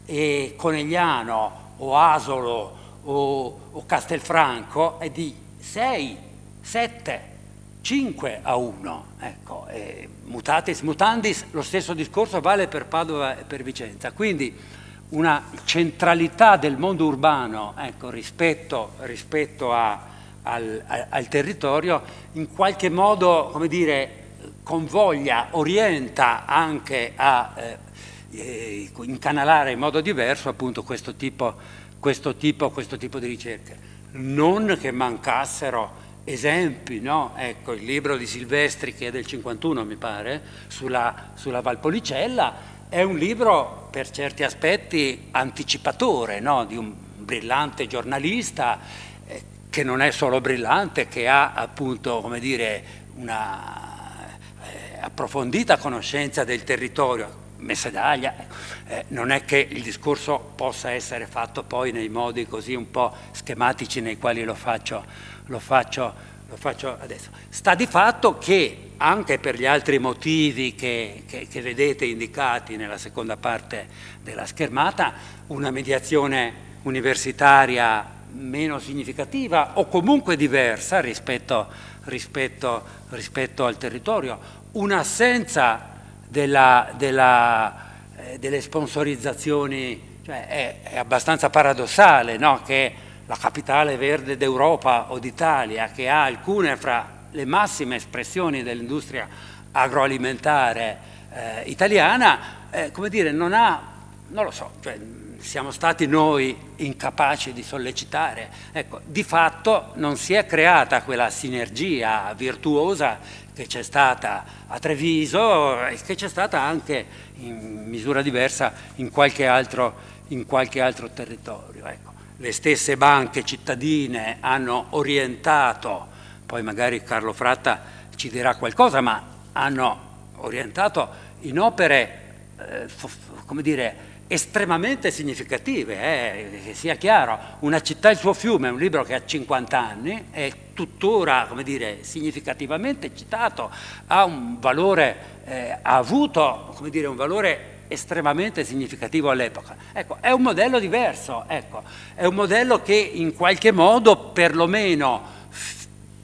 e Conegliano o Asolo o Castelfranco è di 6, 7, 5-1. Ecco, mutatis mutandis, lo stesso discorso vale per Padova e per Vicenza. Quindi una centralità del mondo urbano, ecco, rispetto al territorio, in qualche modo, come dire, convoglia, orienta anche a incanalare in modo diverso appunto questo tipo di ricerche. Non che mancassero esempi, no? Ecco, il libro di Silvestri, che è del 51 mi pare, sulla Valpolicella, è un libro per certi aspetti anticipatore, no? Di un brillante giornalista che non è solo brillante, che ha appunto, come dire, una approfondita conoscenza del territorio, Messedaglia. Non è che il discorso possa essere fatto poi nei modi così un po' schematici nei quali lo faccio adesso. Sta di fatto che anche per gli altri motivi che vedete indicati nella seconda parte della schermata, una mediazione universitaria meno significativa o comunque diversa rispetto al territorio, un'assenza delle sponsorizzazioni, cioè è abbastanza paradossale, no? Che la capitale verde d'Europa o d'Italia, che ha alcune fra le massime espressioni dell'industria agroalimentare italiana, come dire, non lo so, cioè, siamo stati noi incapaci di sollecitare. Ecco, di fatto non si è creata quella sinergia virtuosa che c'è stata a Treviso e che c'è stata anche in misura diversa in qualche altro territorio. Ecco. Le stesse banche cittadine hanno orientato, poi magari Carlo Fratta ci dirà qualcosa, ma hanno orientato in opere, come dire, estremamente significative, che sia chiaro. Una città e il suo fiume è un libro che ha 50 anni, è tuttora, come dire, significativamente citato, ha un valore, ha avuto, come dire, un valore estremamente significativo all'epoca. Ecco, è un modello diverso, ecco, è un modello che in qualche modo, perlomeno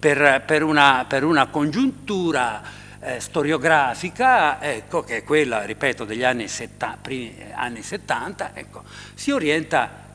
per una congiuntura storiografica, ecco, che è quella, ripeto, degli primi anni 70, ecco, si orienta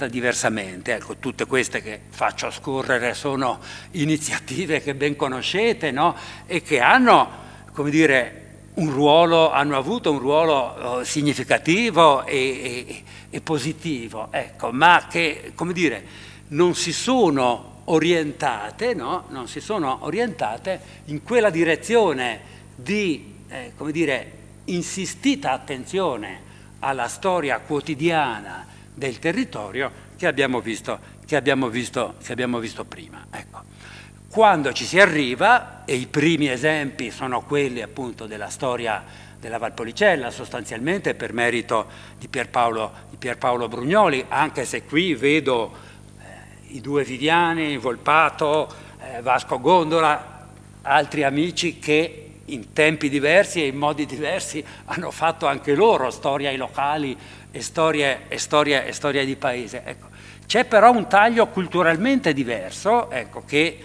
diversamente. Ecco, tutte queste che faccio scorrere sono iniziative che ben conoscete, no? E che hanno, come dire, hanno avuto un ruolo significativo e positivo, ecco, ma che, come dire, non si sono orientate, no? Non si sono orientate in quella direzione di, come dire, insistita attenzione alla storia quotidiana del territorio che abbiamo visto prima. Ecco. Quando ci si arriva, e i primi esempi sono quelli appunto della storia della Valpolicella, sostanzialmente per merito di Pierpaolo Brugnoli, anche se qui vedo i due Viviani, Volpato, Vasco Gondola, altri amici che in tempi diversi e in modi diversi hanno fatto anche loro storia ai locali e storia di paese. Ecco. C'è però un taglio culturalmente diverso, ecco, che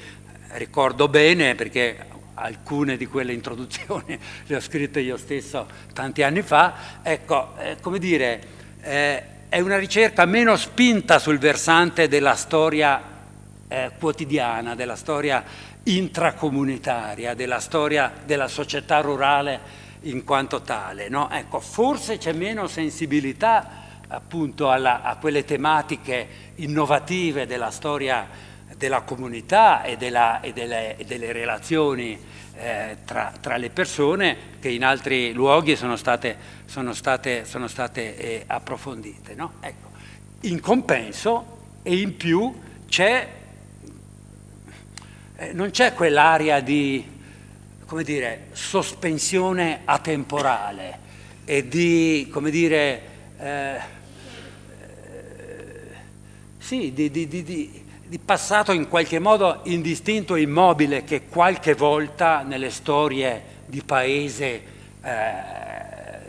ricordo bene perché alcune di quelle introduzioni le ho scritte io stesso tanti anni fa. Ecco, come dire, è una ricerca meno spinta sul versante della storia quotidiana, della storia intracomunitaria, della storia della società rurale in quanto tale, no? Ecco, forse c'è meno sensibilità appunto a quelle tematiche innovative della storia della comunità e delle relazioni tra le persone che in altri luoghi sono state approfondite, no? Ecco. In compenso e in più non c'è quell'area di, come dire, sospensione atemporale e di, come dire, sì, di passato in qualche modo indistinto e immobile che qualche volta nelle storie di paese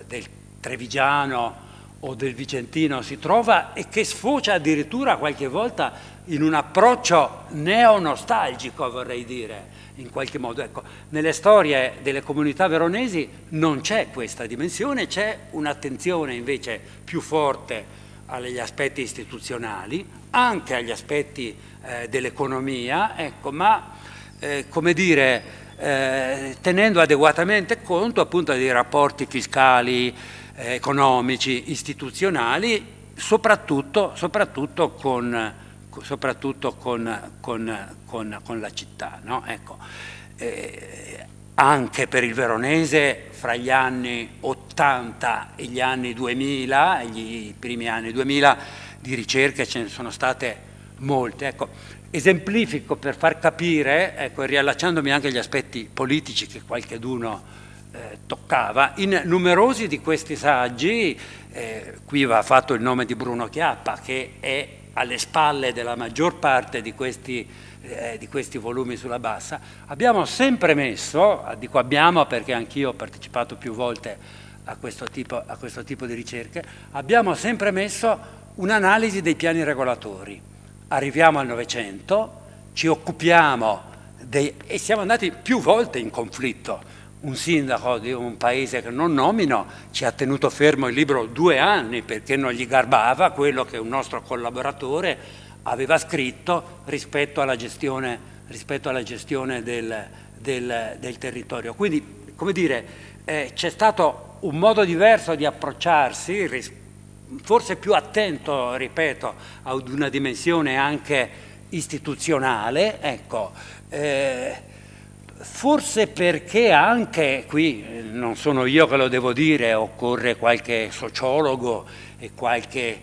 del trevigiano o del vicentino si trova e che sfocia addirittura qualche volta in un approccio neonostalgico, vorrei dire, in qualche modo. Ecco, nelle storie delle comunità veronesi non c'è questa dimensione, c'è un'attenzione invece più forte agli aspetti istituzionali, anche agli aspetti dell'economia, ecco, ma come dire, tenendo adeguatamente conto appunto dei rapporti fiscali, economici, istituzionali, soprattutto con la città, no? Ecco. Anche per il veronese fra gli anni 80 e gli anni 2000, i primi anni 2000, di ricerche ce ne sono state molte. Ecco, esemplifico per far capire, ecco, riallacciandomi anche agli aspetti politici che qualcheduno toccava, in numerosi di questi saggi, qui va fatto il nome di Bruno Chiappa, che è alle spalle della maggior parte di questi volumi sulla bassa, abbiamo sempre messo, dico abbiamo perché anch'io ho partecipato più volte a questo tipo di ricerche, abbiamo sempre messo un'analisi dei piani regolatori. Arriviamo al Novecento, ci occupiamo e siamo andati più volte in conflitto. Un sindaco di un paese che non nomino ci ha tenuto fermo il libro 2 anni perché non gli garbava quello che un nostro collaboratore aveva scritto rispetto alla gestione del territorio. Quindi, come dire, c'è stato un modo diverso di approcciarsi, forse più attento, ripeto, ad una dimensione anche istituzionale, ecco, forse perché anche qui, non sono io che lo devo dire, occorre qualche sociologo e qualche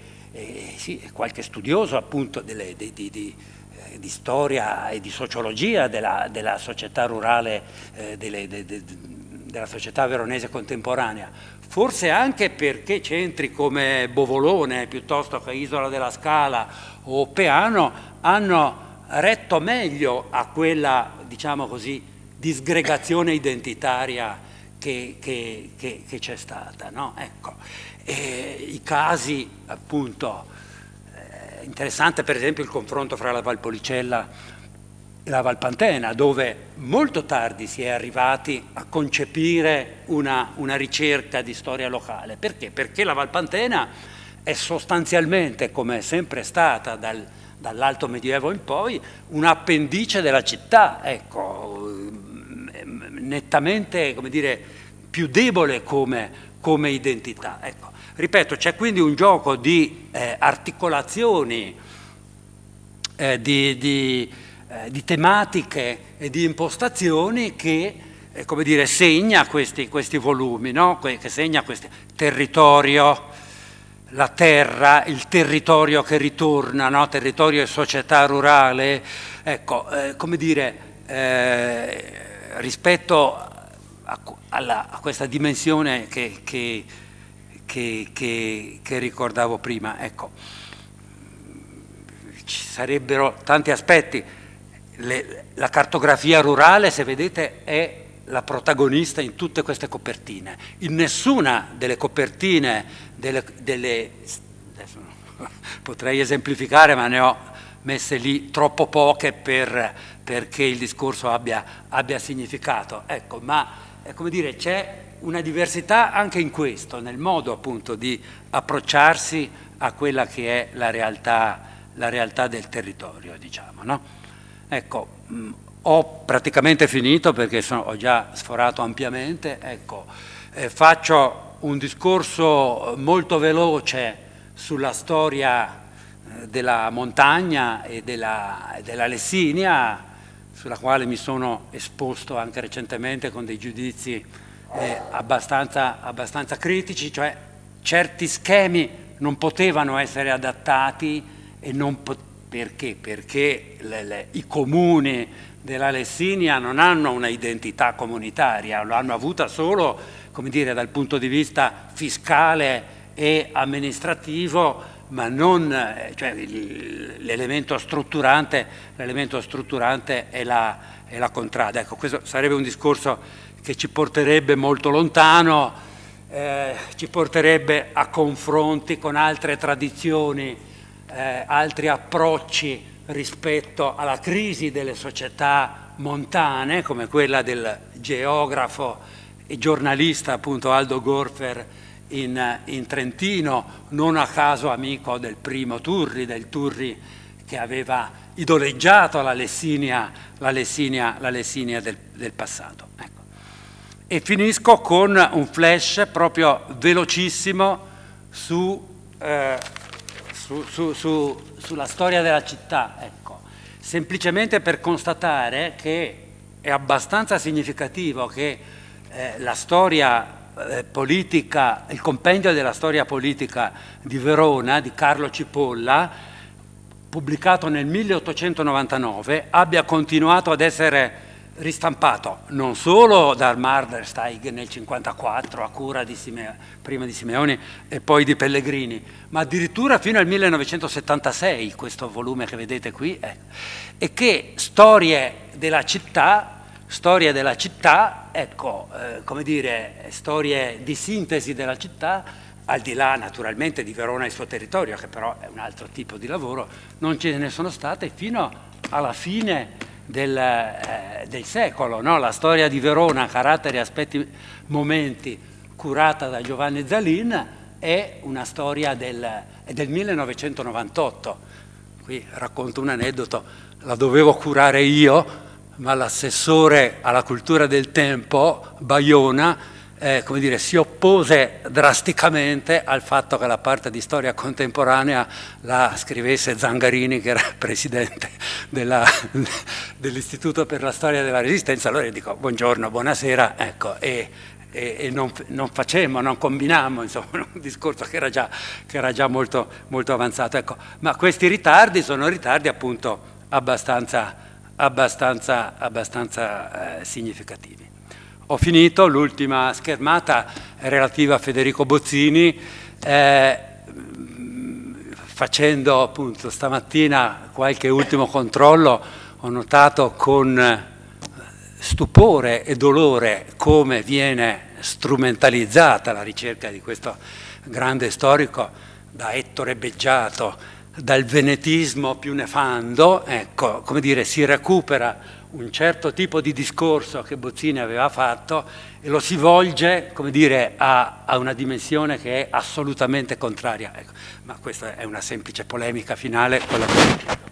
studioso appunto di storia e di sociologia della società rurale, della società veronese contemporanea. Forse anche perché centri come Bovolone, piuttosto che Isola della Scala o Peano, hanno retto meglio a quella, diciamo così, disgregazione identitaria che c'è stata, no? Ecco. I casi, appunto, interessante per esempio il confronto fra la Valpolicella e la Valpantena, dove molto tardi si è arrivati a concepire una ricerca di storia locale. Perché? Perché la Valpantena è sostanzialmente, come è sempre stata dall'Alto Medioevo in poi, un appendice della città, ecco, nettamente, come dire, più debole come identità. Ecco. Ripeto, c'è quindi un gioco di articolazioni, di di tematiche e di impostazioni che come dire, segna questi volumi, no? Che segna questo territorio, la terra, il territorio che ritorna, no? Territorio e società rurale, ecco, come dire, rispetto a questa dimensione che ricordavo prima, ecco, ci sarebbero tanti aspetti. La cartografia rurale, se vedete, è la protagonista in tutte queste copertine. In nessuna delle copertine adesso potrei esemplificare, ma ne ho messe lì troppo poche perché il discorso abbia significato. Ecco, ma come dire, c'è una diversità anche in questo, nel modo appunto di approcciarsi a quella che è la realtà del territorio, diciamo, no? Ecco, ho praticamente finito perché ho già sforato ampiamente, ecco, faccio un discorso molto veloce sulla storia della montagna e della Lessinia, sulla quale mi sono esposto anche recentemente con dei giudizi abbastanza critici, cioè certi schemi non potevano essere adattati e perché? Perché i comuni della Lessinia non hanno una identità comunitaria, lo hanno avuta solo, come dire, dal punto di vista fiscale e amministrativo, ma non, cioè l'elemento strutturante è la contrada. Ecco, questo sarebbe un discorso che ci porterebbe molto lontano, ci porterebbe a confronti con altre tradizioni, altri approcci rispetto alla crisi delle società montane, come quella del geografo e giornalista appunto Aldo Gorfer in Trentino, non a caso amico del primo Turri, del Turri che aveva idoleggiato la Lessinia del passato. Ecco. E finisco con un flash proprio velocissimo sulla storia della città, ecco. Semplicemente per constatare che è abbastanza significativo che la storia politica, il compendio della storia politica di Verona, di Carlo Cipolla, pubblicato nel 1899, abbia continuato ad essere ristampato non solo da Mardersteig nel 1954 a cura prima di Simeoni e poi di Pellegrini, ma addirittura fino al 1976, questo volume che vedete qui, e che storie della città, ecco, come dire, storie di sintesi della città, al di là naturalmente di Verona e il suo territorio, che però è un altro tipo di lavoro, non ce ne sono state fino alla fine del secolo, no? La storia di Verona, caratteri, aspetti, momenti, curata da Giovanni Zalin, è una storia del 1998. Qui racconto un aneddoto, la dovevo curare io, ma l'assessore alla cultura del tempo, Baiona, come dire, si oppose drasticamente al fatto che la parte di storia contemporanea la scrivesse Zangarini, che era presidente dell'Istituto per la Storia della Resistenza. Allora io dico buongiorno, buonasera, ecco, e non combinammo, insomma, un discorso che era già molto, molto avanzato. Ecco. Ma questi ritardi sono ritardi appunto abbastanza significativi. Ho finito, l'ultima schermata è relativa a Federico Bozzini, facendo appunto stamattina qualche ultimo controllo ho notato con stupore e dolore come viene strumentalizzata la ricerca di questo grande storico da Ettore Beggiato, dal venetismo più nefando, ecco, come dire, si recupera un certo tipo di discorso che Bozzini aveva fatto e lo si volge, come dire, a una dimensione che è assolutamente contraria. Ecco. Ma questa è una semplice polemica finale, quella che...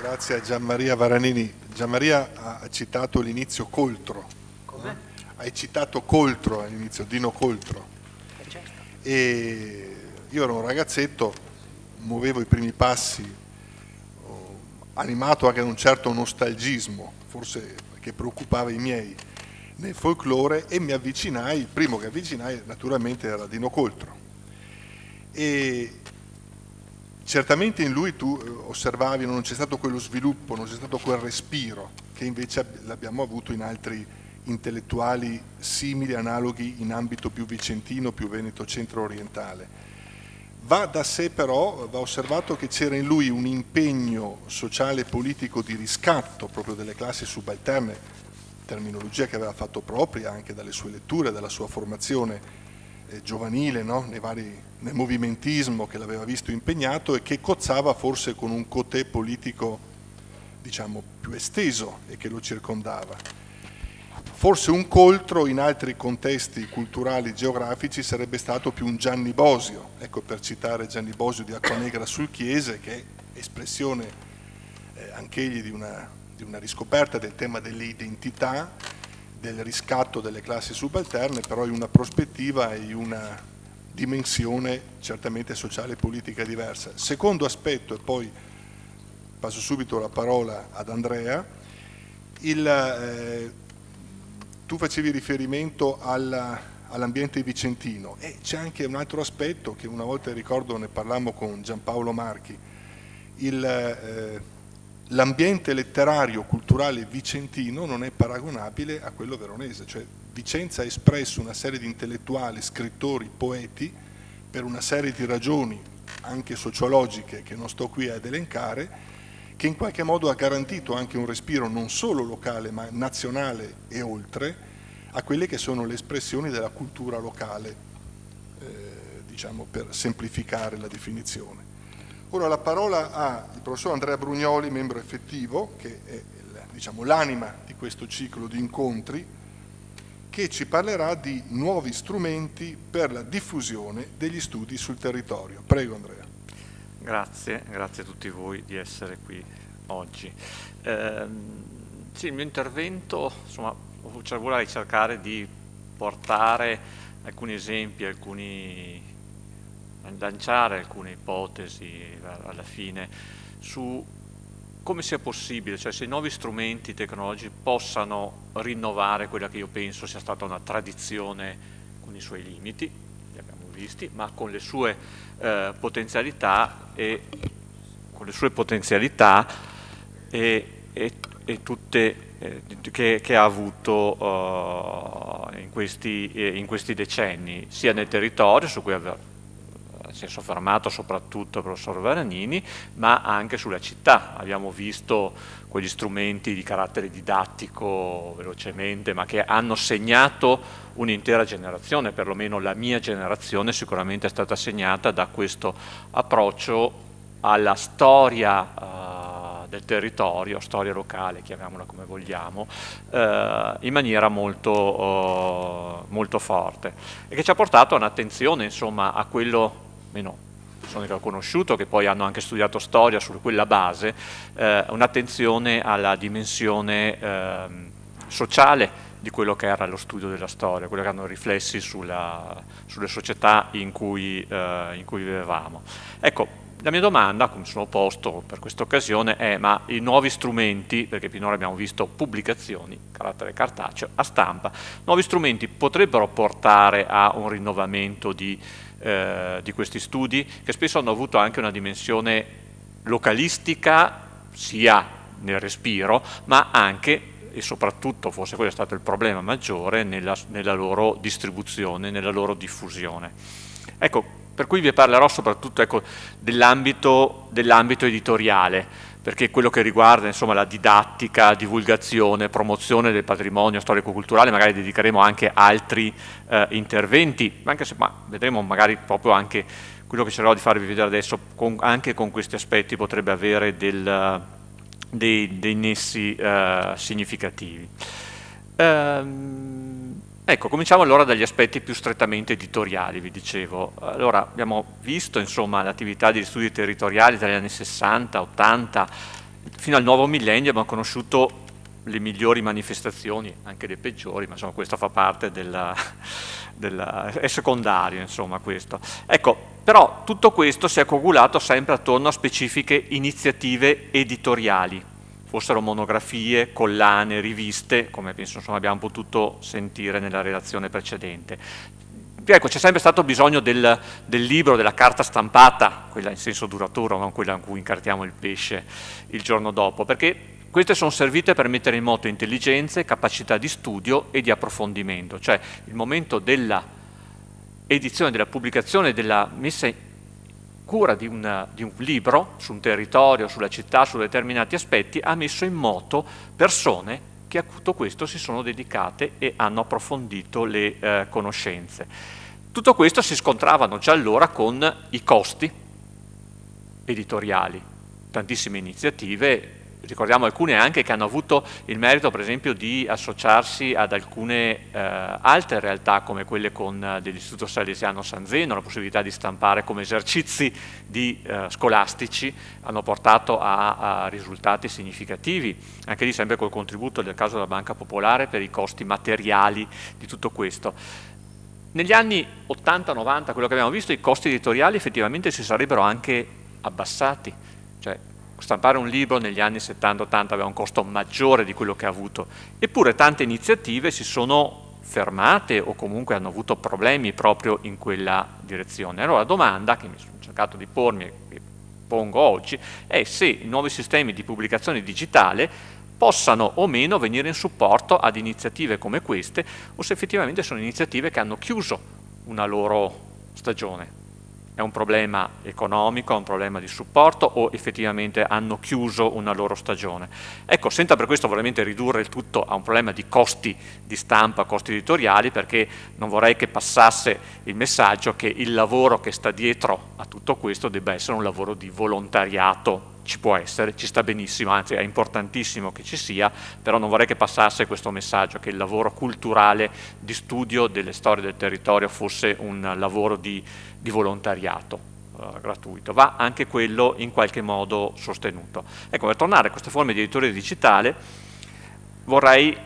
Grazie a Gianmaria Varanini. Gianmaria ha citato l'inizio Coltro. Come? Hai citato Coltro all'inizio, Dino Coltro. Certo. e io ero un ragazzetto, muovevo i primi passi, animato anche da un certo nostalgismo, forse che preoccupava i miei, nel folklore, e mi avvicinai, il primo che avvicinai naturalmente era Dino Coltro. E certamente in lui tu osservavi non c'è stato quello sviluppo, non c'è stato quel respiro che invece l'abbiamo avuto in altri intellettuali simili, analoghi in ambito più vicentino, più veneto centro-orientale. Va da sé però, va osservato che c'era in lui un impegno sociale e politico di riscatto proprio delle classi subalterne, terminologia che aveva fatto propria anche dalle sue letture, dalla sua formazione giovanile, no? Nel movimentismo che l'aveva visto impegnato e che cozzava forse con un cotè politico, diciamo, più esteso e che lo circondava. Forse un Coltro in altri contesti culturali geografici sarebbe stato più un Gianni Bosio, ecco, per citare Gianni Bosio di Acquanegra sul Chiese, che è espressione anch'egli di una riscoperta del tema delle identità, del riscatto delle classi subalterne, però in una prospettiva e in una dimensione certamente sociale e politica diversa. Secondo aspetto, e poi passo subito la parola ad Andrea, tu facevi riferimento all'ambiente vicentino e c'è anche un altro aspetto che una volta ricordo ne parlammo con Giampaolo Marchi, l'ambiente letterario, culturale vicentino non è paragonabile a quello veronese, cioè Vicenza ha espresso una serie di intellettuali, scrittori, poeti per una serie di ragioni anche sociologiche che non sto qui ad elencare, che in qualche modo ha garantito anche un respiro non solo locale ma nazionale e oltre a quelle che sono le espressioni della cultura locale, diciamo per semplificare la definizione. Ora la parola ha il professor Andrea Brugnoli, membro effettivo, che è diciamo, l'anima di questo ciclo di incontri, che ci parlerà di nuovi strumenti per la diffusione degli studi sul territorio. Prego Andrea. Grazie a tutti voi di essere qui oggi. Sì, il mio intervento insomma, vuole cercare di portare alcuni esempi, lanciare alcune ipotesi alla fine su come sia possibile, cioè se i nuovi strumenti tecnologici possano rinnovare quella che io penso sia stata una tradizione con i suoi limiti, li abbiamo visti, ma con le sue potenzialità e tutte che ha avuto in questi decenni, sia nel territorio su cui si è soffermato soprattutto il professor Varanini, ma anche sulla città. Abbiamo visto quegli strumenti di carattere didattico velocemente, ma che hanno segnato un'intera generazione, perlomeno la mia generazione sicuramente è stata segnata da questo approccio alla storia del territorio, storia locale, chiamiamola come vogliamo, in maniera molto forte, e che ci ha portato a un'attenzione insomma a quello, meno persone che ho conosciuto, che poi hanno anche studiato storia su quella base, un'attenzione alla dimensione sociale di quello che era lo studio della storia, quello che hanno riflessi sulle società in cui vivevamo. Ecco, la mia domanda, come sono posto per questa occasione, è: ma i nuovi strumenti, perché finora abbiamo visto pubblicazioni, carattere cartaceo, a stampa, nuovi strumenti potrebbero portare a un rinnovamento di questi studi, che spesso hanno avuto anche una dimensione localistica, sia nel respiro, ma anche e soprattutto, forse quello è stato il problema maggiore, nella loro distribuzione, nella loro diffusione. Ecco, per cui vi parlerò soprattutto dell'ambito editoriale, perché quello che riguarda insomma, la didattica, divulgazione, promozione del patrimonio storico-culturale, magari dedicheremo anche altri interventi, anche se vedremo magari proprio anche quello che cercherò di farvi vedere adesso, anche con questi aspetti potrebbe avere dei nessi significativi. Ecco, cominciamo allora dagli aspetti più strettamente editoriali, vi dicevo. Allora, abbiamo visto insomma l'attività di studi territoriali dagli anni 60, 80, fino al nuovo millennio abbiamo conosciuto le migliori manifestazioni, anche le peggiori, ma insomma questo fa parte è secondario, insomma, questo. Ecco, però tutto questo si è coagulato sempre attorno a specifiche iniziative editoriali, fossero monografie, collane, riviste, come penso insomma, abbiamo potuto sentire nella relazione precedente. Ecco, c'è sempre stato bisogno del libro, della carta stampata, quella in senso duraturo, non quella in cui incartiamo il pesce il giorno dopo, perché queste sono servite per mettere in moto intelligenze, capacità di studio e di approfondimento, cioè il momento della edizione, della pubblicazione, della messa in cura di un libro su un territorio, sulla città, su determinati aspetti, ha messo in moto persone che a tutto questo si sono dedicate e hanno approfondito le conoscenze. Tutto questo si scontravano già allora con i costi editoriali, tantissime iniziative. Ricordiamo alcune anche che hanno avuto il merito, per esempio, di associarsi ad alcune altre realtà come quelle dell'Istituto Salesiano San Zeno, la possibilità di stampare come esercizi scolastici, hanno portato a risultati significativi, anche lì sempre col contributo del caso della Banca Popolare per i costi materiali di tutto questo. Negli anni 80-90, quello che abbiamo visto, i costi editoriali effettivamente si sarebbero anche abbassati, cioè stampare un libro negli anni 70-80 aveva un costo maggiore di quello che ha avuto, eppure tante iniziative si sono fermate o comunque hanno avuto problemi proprio in quella direzione. Allora la domanda che mi sono cercato di pormi e che pongo oggi è se i nuovi sistemi di pubblicazione digitale possano o meno venire in supporto ad iniziative come queste o se effettivamente sono iniziative che hanno chiuso una loro stagione. È un problema economico, è un problema di supporto o effettivamente hanno chiuso una loro stagione? Ecco, senza per questo veramente ridurre il tutto a un problema di costi di stampa, costi editoriali, perché non vorrei che passasse il messaggio che il lavoro che sta dietro a tutto questo debba essere un lavoro di volontariato. Ci può essere, ci sta benissimo, anzi è importantissimo che ci sia, però non vorrei che passasse questo messaggio che il lavoro culturale di studio delle storie del territorio fosse un lavoro di volontariato gratuito. Va anche quello in qualche modo sostenuto. Ecco, per tornare a queste forme di editoria digitale vorrei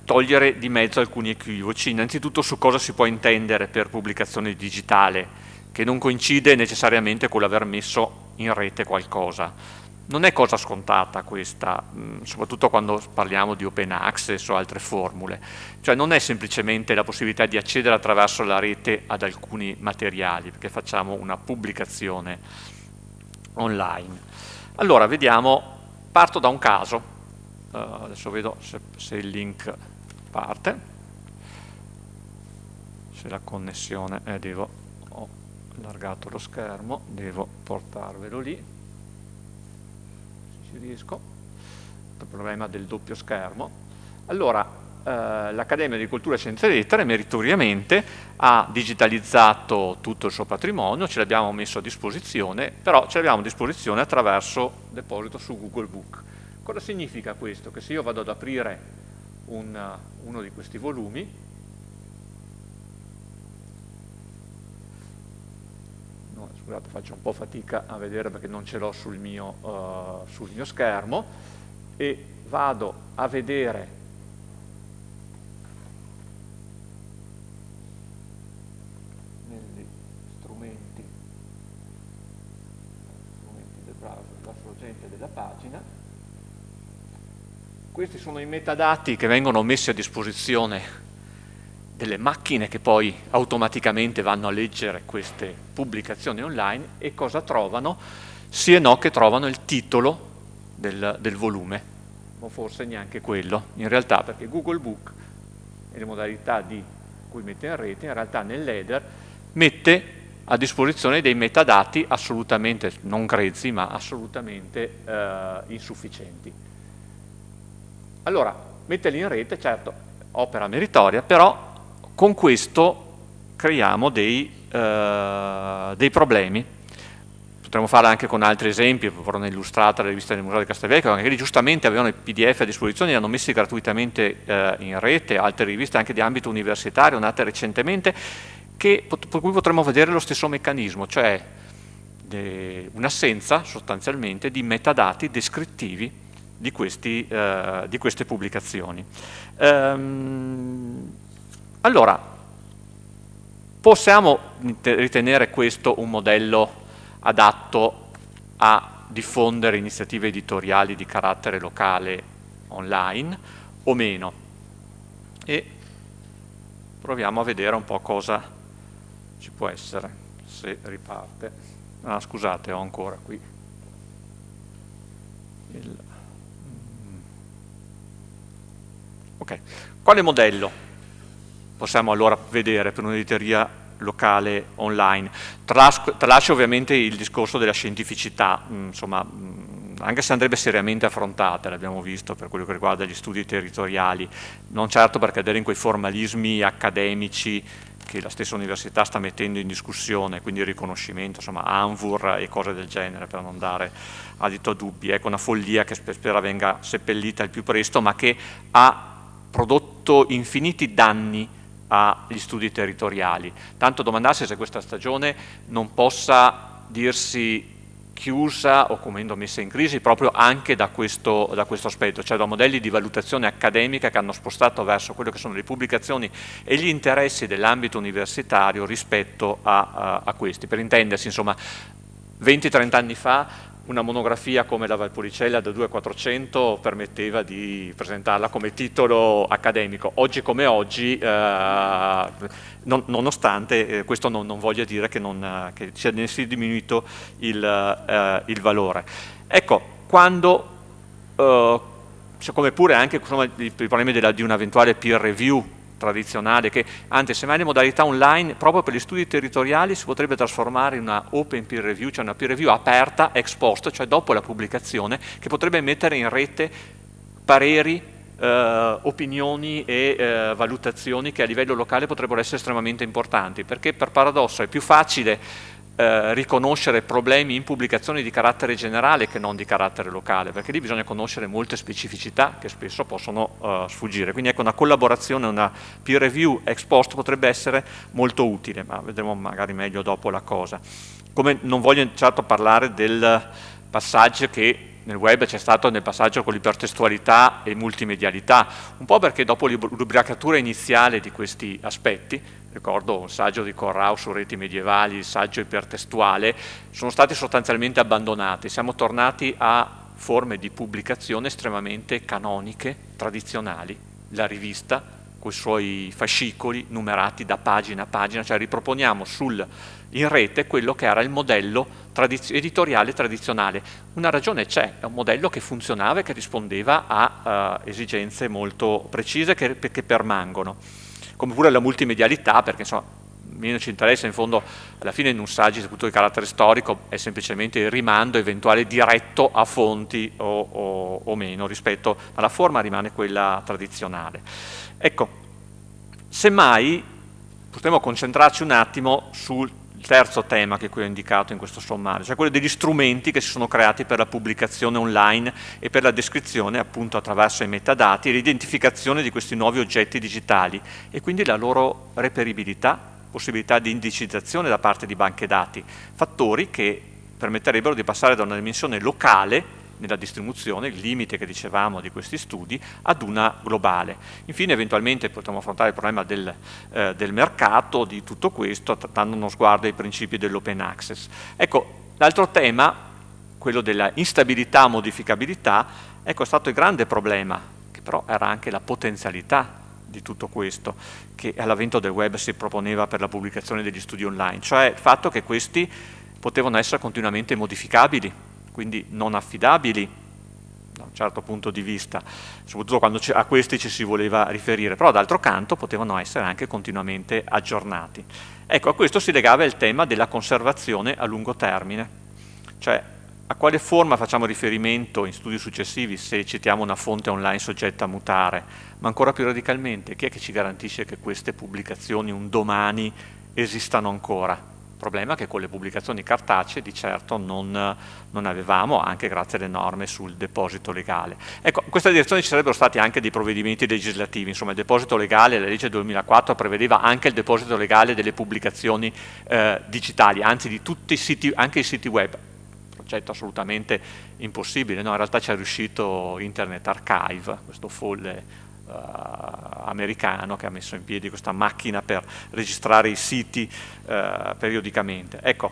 togliere di mezzo alcuni equivoci, innanzitutto su cosa si può intendere per pubblicazione digitale, che non coincide necessariamente con l'aver messo in rete qualcosa. Non è cosa scontata questa, soprattutto quando parliamo di open access o altre formule, cioè non è semplicemente la possibilità di accedere attraverso la rete ad alcuni materiali, perché facciamo una pubblicazione online. Allora, vediamo, parto da un caso, adesso vedo se il link parte, se la connessione, ho allargato lo schermo, devo portarvelo lì. Riesco, il problema del doppio schermo. Allora, l'Accademia di Cultura, Scienze e Lettere meritoriamente ha digitalizzato tutto il suo patrimonio, ce l'abbiamo messo a disposizione, però ce l'abbiamo a disposizione attraverso deposito su Google Book. Cosa significa questo? Che se io vado ad aprire uno di questi volumi, scusate, faccio un po' fatica a vedere perché non ce l'ho sul mio schermo, e vado a vedere negli strumenti del browser, la sorgente della pagina. Questi sono i metadati che vengono messi a disposizione delle macchine che poi automaticamente vanno a leggere queste pubblicazioni online, e cosa trovano? Sì e no, che trovano il titolo del volume, o forse neanche quello, in realtà, perché Google Book e le modalità di cui mette in rete, in realtà nell'header mette a disposizione dei metadati assolutamente non grezzi, ma assolutamente insufficienti. Allora, metterli in rete, certo, opera meritoria, però con questo creiamo dei problemi. Potremmo fare anche con altri esempi, furono illustrate le riviste del Museo di Castelvecchio, anche lì giustamente avevano i PDF a disposizione, li hanno messi gratuitamente in rete, altre riviste anche di ambito universitario, nate recentemente, per cui potremmo vedere lo stesso meccanismo, cioè un'assenza sostanzialmente di metadati descrittivi di queste pubblicazioni. Allora, possiamo ritenere questo un modello adatto a diffondere iniziative editoriali di carattere locale online o meno? E proviamo a vedere un po' cosa ci può essere, se riparte. Ah, scusate, ho ancora qui Ok, quale modello possiamo allora vedere per un'editoria locale online? Tralascio ovviamente il discorso della scientificità, insomma, anche se andrebbe seriamente affrontata, l'abbiamo visto per quello che riguarda gli studi territoriali, non certo per cadere in quei formalismi accademici che la stessa università sta mettendo in discussione, quindi il riconoscimento, insomma, ANVUR e cose del genere, per non dare adito a dubbi. Ecco, una follia che spero venga seppellita il più presto, ma che ha prodotto infiniti danni agli studi territoriali. Tanto domandarsi se questa stagione non possa dirsi chiusa o comendo messa in crisi proprio anche da questo aspetto, cioè da modelli di valutazione accademica che hanno spostato verso quello che sono le pubblicazioni e gli interessi dell'ambito universitario rispetto a questi. Per intendersi, insomma, 20-30 anni fa una monografia come la Valpolicella da 2-400 permetteva di presentarla come titolo accademico. Oggi come oggi, nonostante questo non voglia dire che ne sia diminuito il valore. Ecco, quando, come pure anche insomma, i problemi di un'eventuale peer review tradizionale, che anzi semmai le modalità online proprio per gli studi territoriali si potrebbe trasformare in una open peer review, cioè una peer review aperta ex post, cioè dopo la pubblicazione, che potrebbe mettere in rete pareri, opinioni e valutazioni che a livello locale potrebbero essere estremamente importanti, perché per paradosso è più facile riconoscere problemi in pubblicazioni di carattere generale che non di carattere locale, perché lì bisogna conoscere molte specificità che spesso possono sfuggire. Quindi ecco, una collaborazione, una peer review ex post potrebbe essere molto utile, ma vedremo magari meglio dopo la cosa. Come non voglio certo parlare del passaggio che nel web c'è stato nel passaggio con l'ipertestualità e multimedialità, un po' perché dopo l'ubriacatura iniziale di questi aspetti, ricordo un saggio di Corrao su reti medievali, il saggio ipertestuale, sono stati sostanzialmente abbandonati, siamo tornati a forme di pubblicazione estremamente canoniche, tradizionali, la rivista con i suoi fascicoli numerati da pagina a pagina, cioè riproponiamo in rete quello che era il modello editoriale tradizionale. Una ragione c'è, è un modello che funzionava e che rispondeva a esigenze molto precise che permangono. Come pure la multimedialità, perché insomma meno ci interessa, in fondo alla fine in un saggio soprattutto di carattere storico è semplicemente il rimando eventuale diretto a fonti o meno, rispetto alla forma rimane quella tradizionale. Ecco, semmai potremmo concentrarci un attimo sul terzo tema che qui ho indicato in questo sommario, cioè quello degli strumenti che si sono creati per la pubblicazione online e per la descrizione appunto attraverso i metadati e l'identificazione di questi nuovi oggetti digitali e quindi la loro reperibilità, possibilità di indicizzazione da parte di banche dati, fattori che permetterebbero di passare da una dimensione locale nella distribuzione, il limite che dicevamo di questi studi, ad una globale. Infine eventualmente potremo affrontare il problema del mercato, di tutto questo, dando uno sguardo ai principi dell'open access. Ecco, l'altro tema, quello della instabilità, modificabilità, ecco, è stato il grande problema, che però era anche la potenzialità di tutto questo, che all'avvento del web si proponeva per la pubblicazione degli studi online, cioè il fatto che questi potevano essere continuamente modificabili, quindi non affidabili da un certo punto di vista, soprattutto quando a questi ci si voleva riferire, però d'altro canto potevano essere anche continuamente aggiornati. Ecco, a questo si legava il tema della conservazione a lungo termine, cioè a quale forma facciamo riferimento in studi successivi se citiamo una fonte online soggetta a mutare, ma ancora più radicalmente, chi è che ci garantisce che queste pubblicazioni un domani esistano ancora? Problema che con le pubblicazioni cartacee di certo non avevamo, anche grazie alle norme sul deposito legale. Ecco, in questa direzione ci sarebbero stati anche dei provvedimenti legislativi, insomma il deposito legale, la legge 2004 prevedeva anche il deposito legale delle pubblicazioni digitali, anzi di tutti i siti, anche i siti web. progetto assolutamente impossibile, no? In realtà ci è riuscito Internet Archive, questo folle americano che ha messo in piedi questa macchina per registrare i siti periodicamente. Ecco,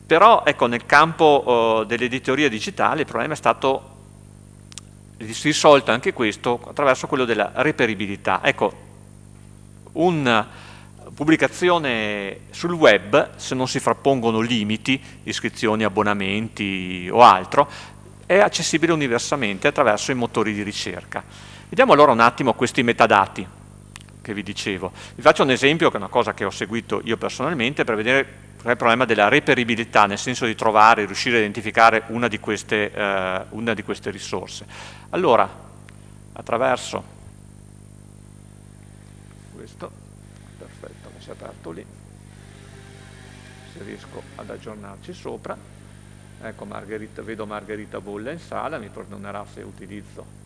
però ecco, nel campo dell'editoria digitale il problema è stato risolto anche questo attraverso quello della reperibilità. Ecco, una pubblicazione sul web, se non si frappongono limiti, iscrizioni, abbonamenti o altro, è accessibile universalmente attraverso i motori di ricerca. Vediamo allora un attimo questi metadati che vi dicevo. Vi faccio un esempio, che è una cosa che ho seguito io personalmente, per vedere il problema della reperibilità, nel senso di trovare, riuscire a identificare una di queste risorse. Allora, attraverso questo, perfetto, mi si è aperto lì, se riesco ad aggiornarci sopra, ecco Margherita, vedo Margherita Bolla in sala, mi perdonerà se utilizzo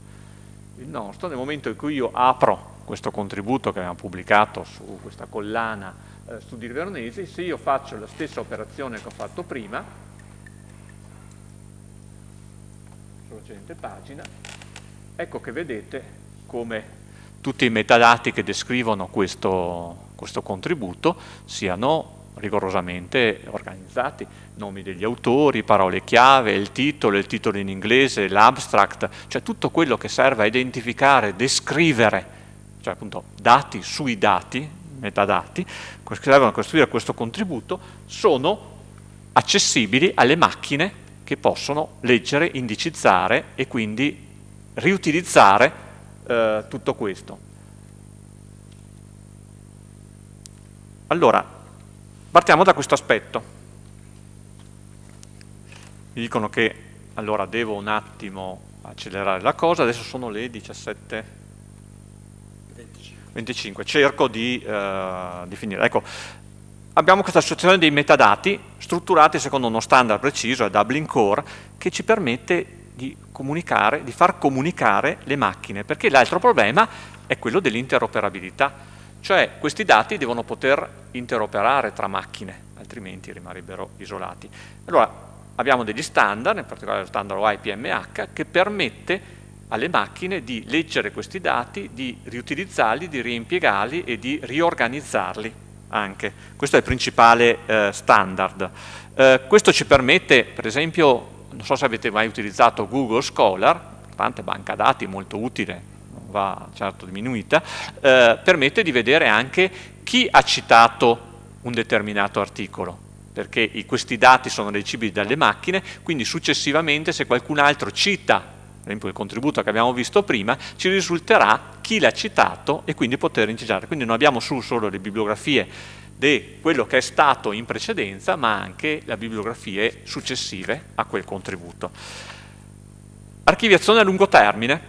il nostro. Nel momento in cui io apro questo contributo che abbiamo pubblicato su questa collana Studi Veronesi, se io faccio la stessa operazione che ho fatto prima, sorgente pagina, ecco che vedete come tutti i metadati che descrivono questo contributo siano rigorosamente organizzati, nomi degli autori, parole chiave, il titolo in inglese, l'abstract, cioè tutto quello che serve a identificare, descrivere, cioè appunto dati sui dati, metadati, che servono a costruire questo contributo, sono accessibili alle macchine che possono leggere, indicizzare e quindi riutilizzare tutto questo. Allora, partiamo da questo aspetto. Mi dicono che allora devo un attimo accelerare la cosa, adesso sono le 17:25, cerco di finire. Ecco, abbiamo questa associazione dei metadati strutturati secondo uno standard preciso, è Dublin Core, che ci permette di comunicare, di far comunicare le macchine, perché l'altro problema è quello dell'interoperabilità, cioè questi dati devono poter interoperare tra macchine, altrimenti rimarrebbero isolati. Allora, abbiamo degli standard, in particolare lo standard OIPMH, che permette alle macchine di leggere questi dati, di riutilizzarli, di reimpiegarli e di riorganizzarli anche. Questo è il principale standard. Questo ci permette, per esempio, non so se avete mai utilizzato Google Scholar, tante banca dati molto utile, non va certo diminuita, permette di vedere anche chi ha citato un determinato articolo, perché questi dati sono leggibili dalle macchine, quindi successivamente se qualcun altro cita, per esempio il contributo che abbiamo visto prima, ci risulterà chi l'ha citato e quindi poter indicizzare. Quindi non abbiamo solo le bibliografie di quello che è stato in precedenza, ma anche le bibliografie successive a quel contributo. Archiviazione a lungo termine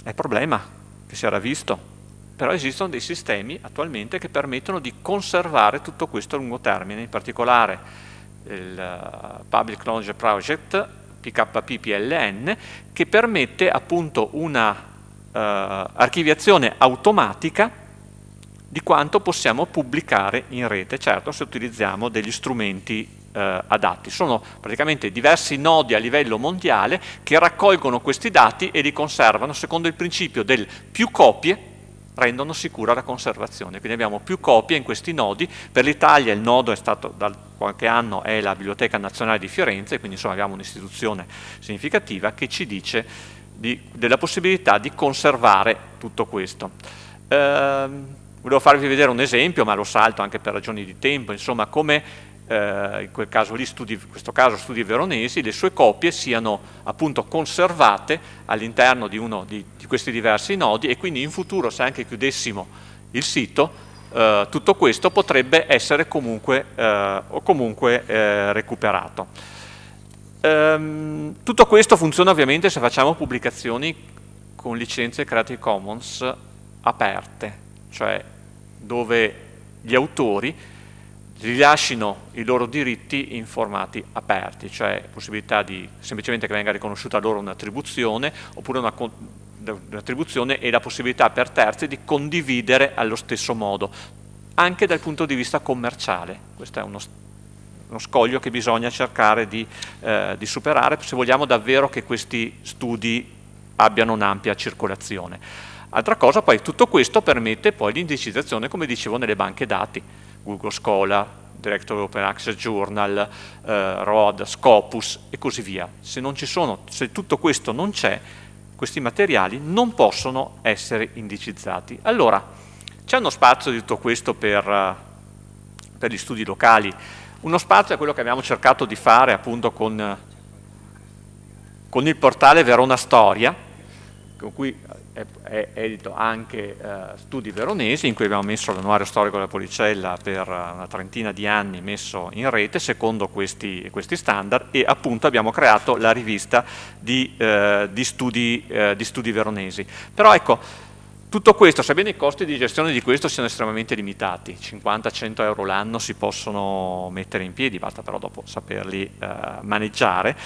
è un problema che si era visto, però esistono dei sistemi attualmente che permettono di conservare tutto questo a lungo termine, in particolare il Public Knowledge Project, PKP-PLN, che permette appunto una archiviazione automatica di quanto possiamo pubblicare in rete, certo se utilizziamo degli strumenti adatti. Sono praticamente diversi nodi a livello mondiale che raccolgono questi dati e li conservano secondo il principio del più copie rendono sicura la conservazione. Quindi abbiamo più copie in questi nodi. Per l'Italia il nodo è stato da qualche anno è la Biblioteca Nazionale di Firenze, quindi insomma abbiamo un'istituzione significativa che ci dice della possibilità di conservare tutto questo. Volevo farvi vedere un esempio, ma lo salto anche per ragioni di tempo, insomma come in quel caso lì, questo caso Studi Veronesi, le sue copie siano appunto conservate all'interno di uno di questi diversi nodi e quindi in futuro se anche chiudessimo il sito, tutto questo potrebbe essere comunque recuperato. Tutto questo funziona ovviamente se facciamo pubblicazioni con licenze Creative Commons aperte, cioè dove gli autori rilascino i loro diritti in formati aperti, cioè possibilità di semplicemente che venga riconosciuta loro un'attribuzione oppure un'attribuzione e la possibilità per terzi di condividere allo stesso modo, anche dal punto di vista commerciale. Questa è una uno scoglio che bisogna cercare di superare se vogliamo davvero che questi studi abbiano un'ampia circolazione. Altra cosa, poi tutto questo permette poi l'indicizzazione, come dicevo, nelle banche dati, Google Scholar, Directory Open Access Journal, ROAD, Scopus e così via. Se tutto questo non c'è, questi materiali non possono essere indicizzati. Allora, c'è uno spazio di tutto questo per gli studi locali. Uno spazio è quello che abbiamo cercato di fare appunto con il portale Verona Storia, con cui è edito anche Studi Veronesi, in cui abbiamo messo l'annuario storico della Policella per una trentina di anni messo in rete secondo questi standard, e appunto abbiamo creato la rivista di studi veronesi. Però ecco, tutto questo, sebbene i costi di gestione di questo siano estremamente limitati, 50-100 euro l'anno si possono mettere in piedi, basta però dopo saperli maneggiare,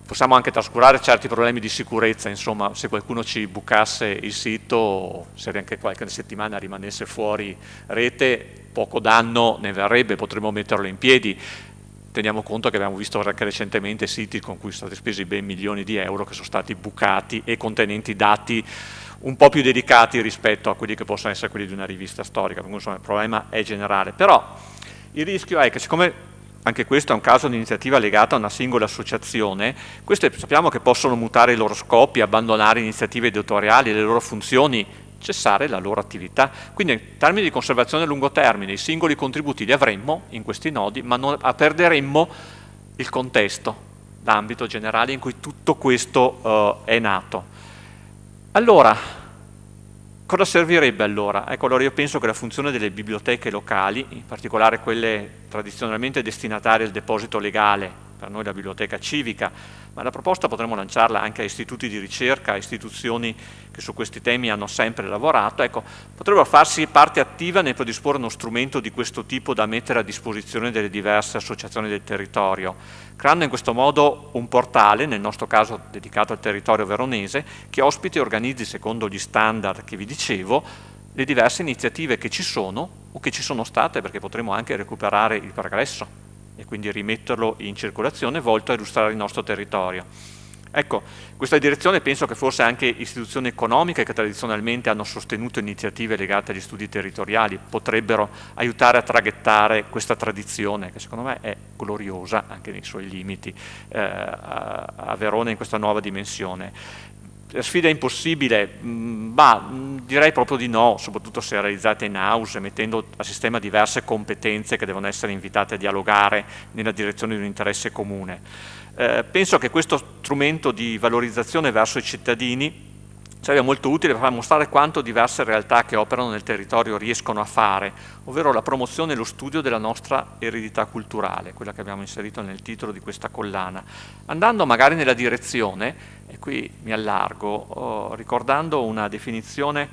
possiamo anche trascurare certi problemi di sicurezza, insomma, se qualcuno ci bucasse il sito, se anche qualche settimana rimanesse fuori rete, poco danno ne verrebbe, potremmo metterlo in piedi. Teniamo conto che abbiamo visto anche recentemente siti con cui sono stati spesi ben milioni di euro che sono stati bucati e contenenti dati un po' più delicati rispetto a quelli che possono essere quelli di una rivista storica, quindi insomma il problema è generale. Però il rischio è che, siccome anche questo è un caso di iniziativa legata a una singola associazione, queste sappiamo che possono mutare i loro scopi, abbandonare iniziative editoriali, le loro funzioni, cessare la loro attività. Quindi in termini di conservazione a lungo termine i singoli contributi li avremmo in questi nodi, ma perderemmo il contesto, l'ambito generale in cui tutto questo è nato. Allora, cosa servirebbe allora? Ecco, allora io penso che la funzione delle biblioteche locali, in particolare quelle tradizionalmente destinatarie al deposito legale, per noi la biblioteca civica, ma la proposta potremmo lanciarla anche a istituti di ricerca, a istituzioni che su questi temi hanno sempre lavorato, ecco, potrebbero farsi parte attiva nel predisporre uno strumento di questo tipo da mettere a disposizione delle diverse associazioni del territorio, creando in questo modo un portale, nel nostro caso dedicato al territorio veronese, che ospiti e organizzi secondo gli standard che vi dicevo le diverse iniziative che ci sono o che ci sono state, perché potremo anche recuperare il progresso e quindi rimetterlo in circolazione volto a illustrare il nostro territorio. Ecco, questa direzione penso che forse anche istituzioni economiche che tradizionalmente hanno sostenuto iniziative legate agli studi territoriali potrebbero aiutare a traghettare questa tradizione, che secondo me è gloriosa anche nei suoi limiti, a Verona in questa nuova dimensione. Sfida impossibile? Ma direi proprio di no, soprattutto se realizzata in house, mettendo a sistema diverse competenze che devono essere invitate a dialogare nella direzione di un interesse comune. Penso che questo strumento di valorizzazione verso i cittadini sarebbe molto utile per far mostrare quanto diverse realtà che operano nel territorio riescono a fare, ovvero la promozione e lo studio della nostra eredità culturale, quella che abbiamo inserito nel titolo di questa collana, andando magari nella direzione, e qui mi allargo, ricordando una definizione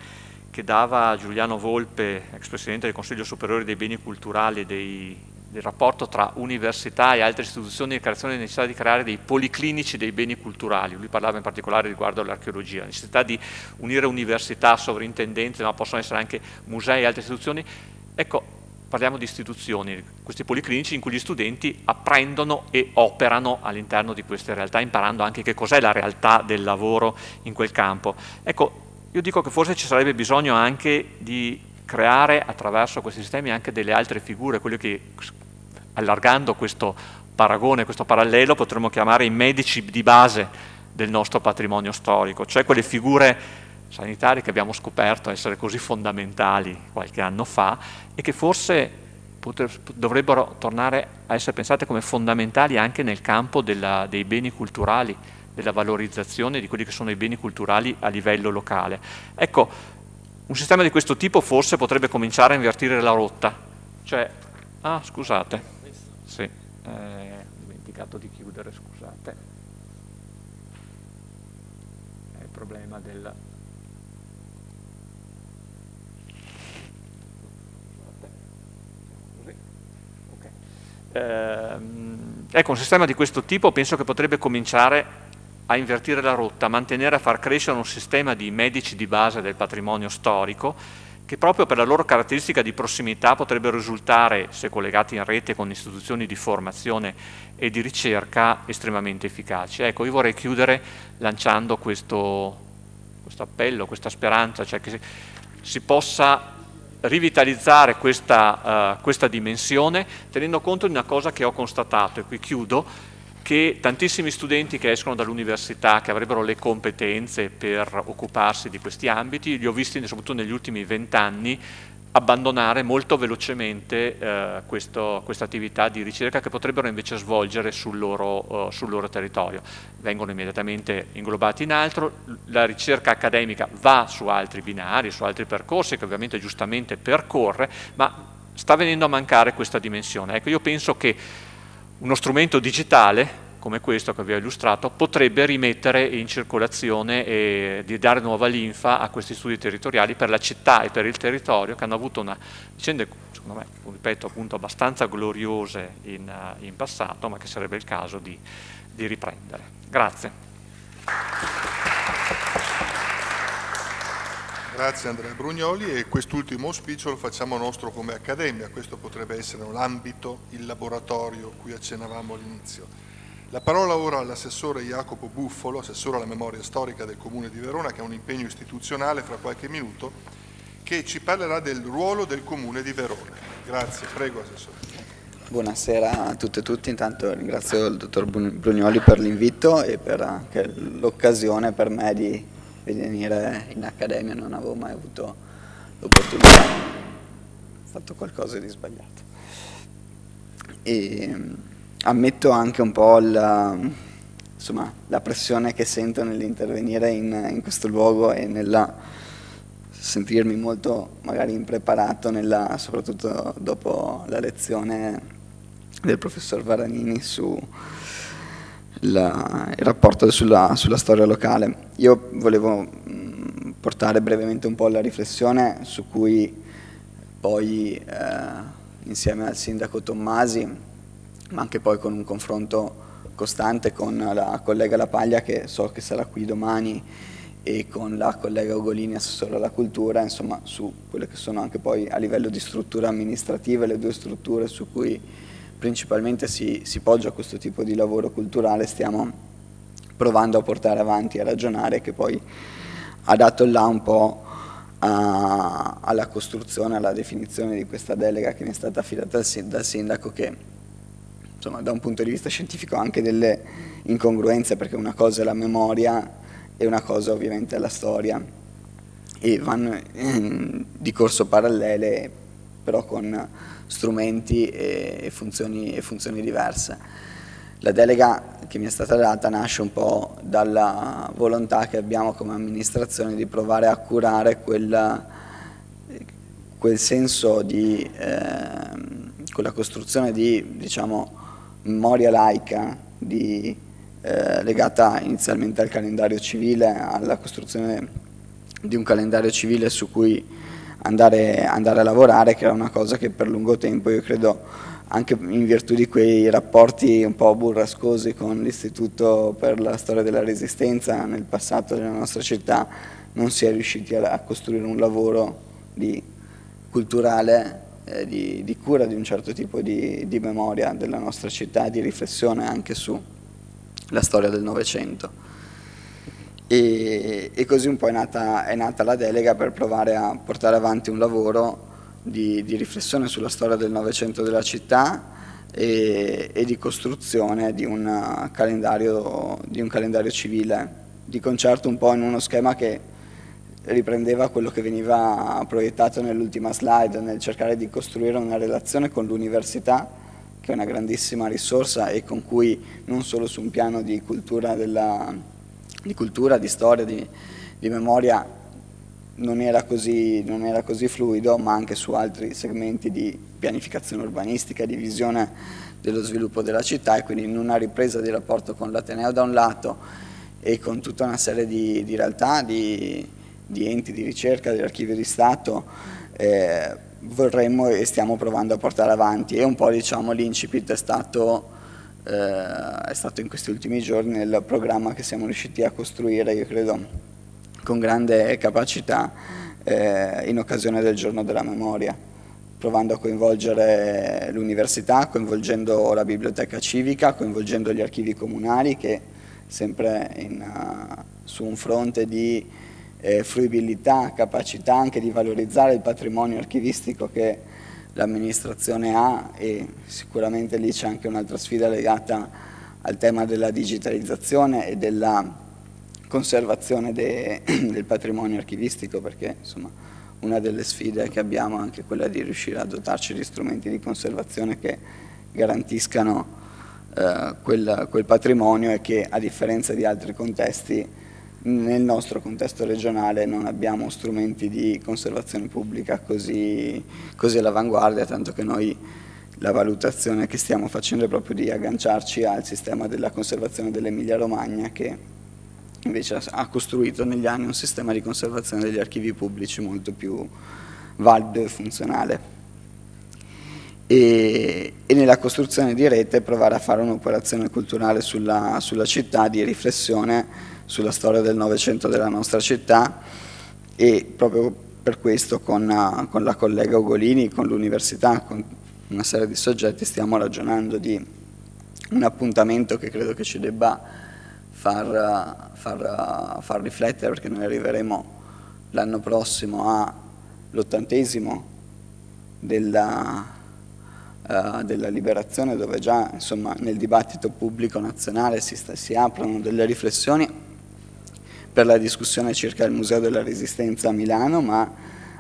che dava Giuliano Volpe, ex presidente del Consiglio Superiore dei Beni Culturali, del rapporto tra università e altre istituzioni, di creazione della necessità di creare dei policlinici dei beni culturali. Lui parlava in particolare riguardo all'archeologia, la necessità di unire università, sovrintendenze, ma possono essere anche musei e altre istituzioni. Ecco, parliamo di istituzioni, questi policlinici in cui gli studenti apprendono e operano all'interno di queste realtà, imparando anche che cos'è la realtà del lavoro in quel campo. Ecco, io dico che forse ci sarebbe bisogno anche di creare attraverso questi sistemi anche delle altre figure, quelle che, allargando questo paragone, questo parallelo, potremmo chiamare i medici di base del nostro patrimonio storico, cioè quelle figure sanitarie che abbiamo scoperto essere così fondamentali qualche anno fa e che forse dovrebbero tornare a essere pensate come fondamentali anche nel campo dei beni culturali, della valorizzazione di quelli che sono i beni culturali a livello locale. Ecco, un sistema di questo tipo forse potrebbe cominciare a invertire la rotta, cioè, scusate, sì, ho dimenticato di chiudere, scusate, è il problema del... Ecco, un sistema di questo tipo penso che potrebbe cominciare a invertire la rotta, mantenere e a far crescere un sistema di medici di base del patrimonio storico che proprio per la loro caratteristica di prossimità potrebbero risultare, se collegati in rete con istituzioni di formazione e di ricerca, estremamente efficaci. Ecco, io vorrei chiudere lanciando questo appello, questa speranza, cioè che si possa rivitalizzare questa dimensione, tenendo conto di una cosa che ho constatato, e qui chiudo, che tantissimi studenti che escono dall'università, che avrebbero le competenze per occuparsi di questi ambiti, li ho visti soprattutto negli ultimi 20 anni abbandonare molto velocemente questa attività di ricerca che potrebbero invece svolgere sul loro territorio. Vengono immediatamente inglobati in altro, la ricerca accademica va su altri binari, su altri percorsi che ovviamente giustamente percorre, ma sta venendo a mancare questa dimensione. Ecco, io penso che uno strumento digitale come questo che vi ho illustrato potrebbe rimettere in circolazione e di dare nuova linfa a questi studi territoriali per la città e per il territorio, che hanno avuto vicende, secondo me, ripeto, appunto abbastanza gloriose in passato, ma che sarebbe il caso di riprendere. Grazie. Grazie Andrea Brugnoli, e quest'ultimo auspicio lo facciamo nostro come Accademia. Questo potrebbe essere l'ambito, il laboratorio cui accennavamo all'inizio. La parola ora all'assessore Jacopo Buffolo, assessore alla memoria storica del Comune di Verona, che ha un impegno istituzionale fra qualche minuto, che ci parlerà del ruolo del Comune di Verona. Grazie, prego assessore. Buonasera a tutte e tutti, intanto ringrazio il dottor Brugnoli per l'invito e per anche l'occasione per me di venire in Accademia, non avevo mai avuto l'opportunità, ho fatto qualcosa di sbagliato. E ammetto anche un po' la pressione che sento nell'intervenire in questo luogo e nella sentirmi molto magari impreparato, soprattutto dopo la lezione del professor Varanini su il rapporto sulla storia locale. Io volevo portare brevemente un po' la riflessione su cui poi insieme al sindaco Tommasi, ma anche poi con un confronto costante con la collega La Paglia, che so che sarà qui domani, e con la collega Ugolini, assessore alla cultura, insomma su quelle che sono anche poi a livello di struttura amministrativa le due strutture su cui principalmente si poggia questo tipo di lavoro culturale, stiamo provando a portare avanti e a ragionare, che poi ha dato là un po' alla costruzione, alla definizione di questa delega che mi è stata affidata dal sindaco, che insomma da un punto di vista scientifico ha anche delle incongruenze, perché una cosa è la memoria e una cosa ovviamente è la storia, e vanno di corso parallele però con strumenti e funzioni diverse. La delega che mi è stata data nasce un po' dalla volontà che abbiamo come amministrazione di provare a curare quel senso di quella costruzione di, diciamo, memoria laica legata inizialmente al calendario civile, alla costruzione di un calendario civile su cui andare a lavorare, che era una cosa che per lungo tempo, io credo, anche in virtù di quei rapporti un po' burrascosi con l'Istituto per la Storia della Resistenza nel passato della nostra città, non si è riusciti a costruire un lavoro culturale, di cura di un certo tipo di memoria della nostra città, di riflessione anche sulla storia del Novecento. E così un po' è nata la delega per provare a portare avanti un lavoro di riflessione sulla storia del Novecento della città e di costruzione di un calendario civile, di concerto un po' in uno schema che riprendeva quello che veniva proiettato nell'ultima slide, nel cercare di costruire una relazione con l'università, che è una grandissima risorsa e con cui non solo su un piano di cultura, di storia, di memoria non era così fluido, ma anche su altri segmenti di pianificazione urbanistica, di visione dello sviluppo della città, e quindi in una ripresa di rapporto con l'Ateneo da un lato e con tutta una serie di realtà, di enti di ricerca, dell'Archivio di Stato, vorremmo e stiamo provando a portare avanti, e un po' diciamo l'incipit è stato in questi ultimi giorni nel programma che siamo riusciti a costruire, io credo con grande capacità, in occasione del Giorno della Memoria, provando a coinvolgere l'università, coinvolgendo la biblioteca civica, coinvolgendo gli archivi comunali che sempre su un fronte di fruibilità, capacità anche di valorizzare il patrimonio archivistico che l'amministrazione ha, e sicuramente lì c'è anche un'altra sfida legata al tema della digitalizzazione e della conservazione del patrimonio archivistico, perché insomma una delle sfide che abbiamo è anche quella di riuscire a dotarci di strumenti di conservazione che garantiscano quel patrimonio, e che, a differenza di altri contesti, nel nostro contesto regionale non abbiamo strumenti di conservazione pubblica così all'avanguardia, tanto che noi la valutazione che stiamo facendo è proprio di agganciarci al sistema della conservazione dell'Emilia Romagna, che invece ha costruito negli anni un sistema di conservazione degli archivi pubblici molto più valido e funzionale. E nella costruzione di rete provare a fare un'operazione culturale sulla città, di riflessione sulla storia del Novecento della nostra città, e proprio per questo con la collega Ugolini, con l'università, con una serie di soggetti stiamo ragionando di un appuntamento che credo che ci debba far riflettere, perché noi arriveremo l'anno prossimo all'80° della liberazione, dove già insomma nel dibattito pubblico nazionale si aprono delle riflessioni per la discussione circa il Museo della Resistenza a Milano, ma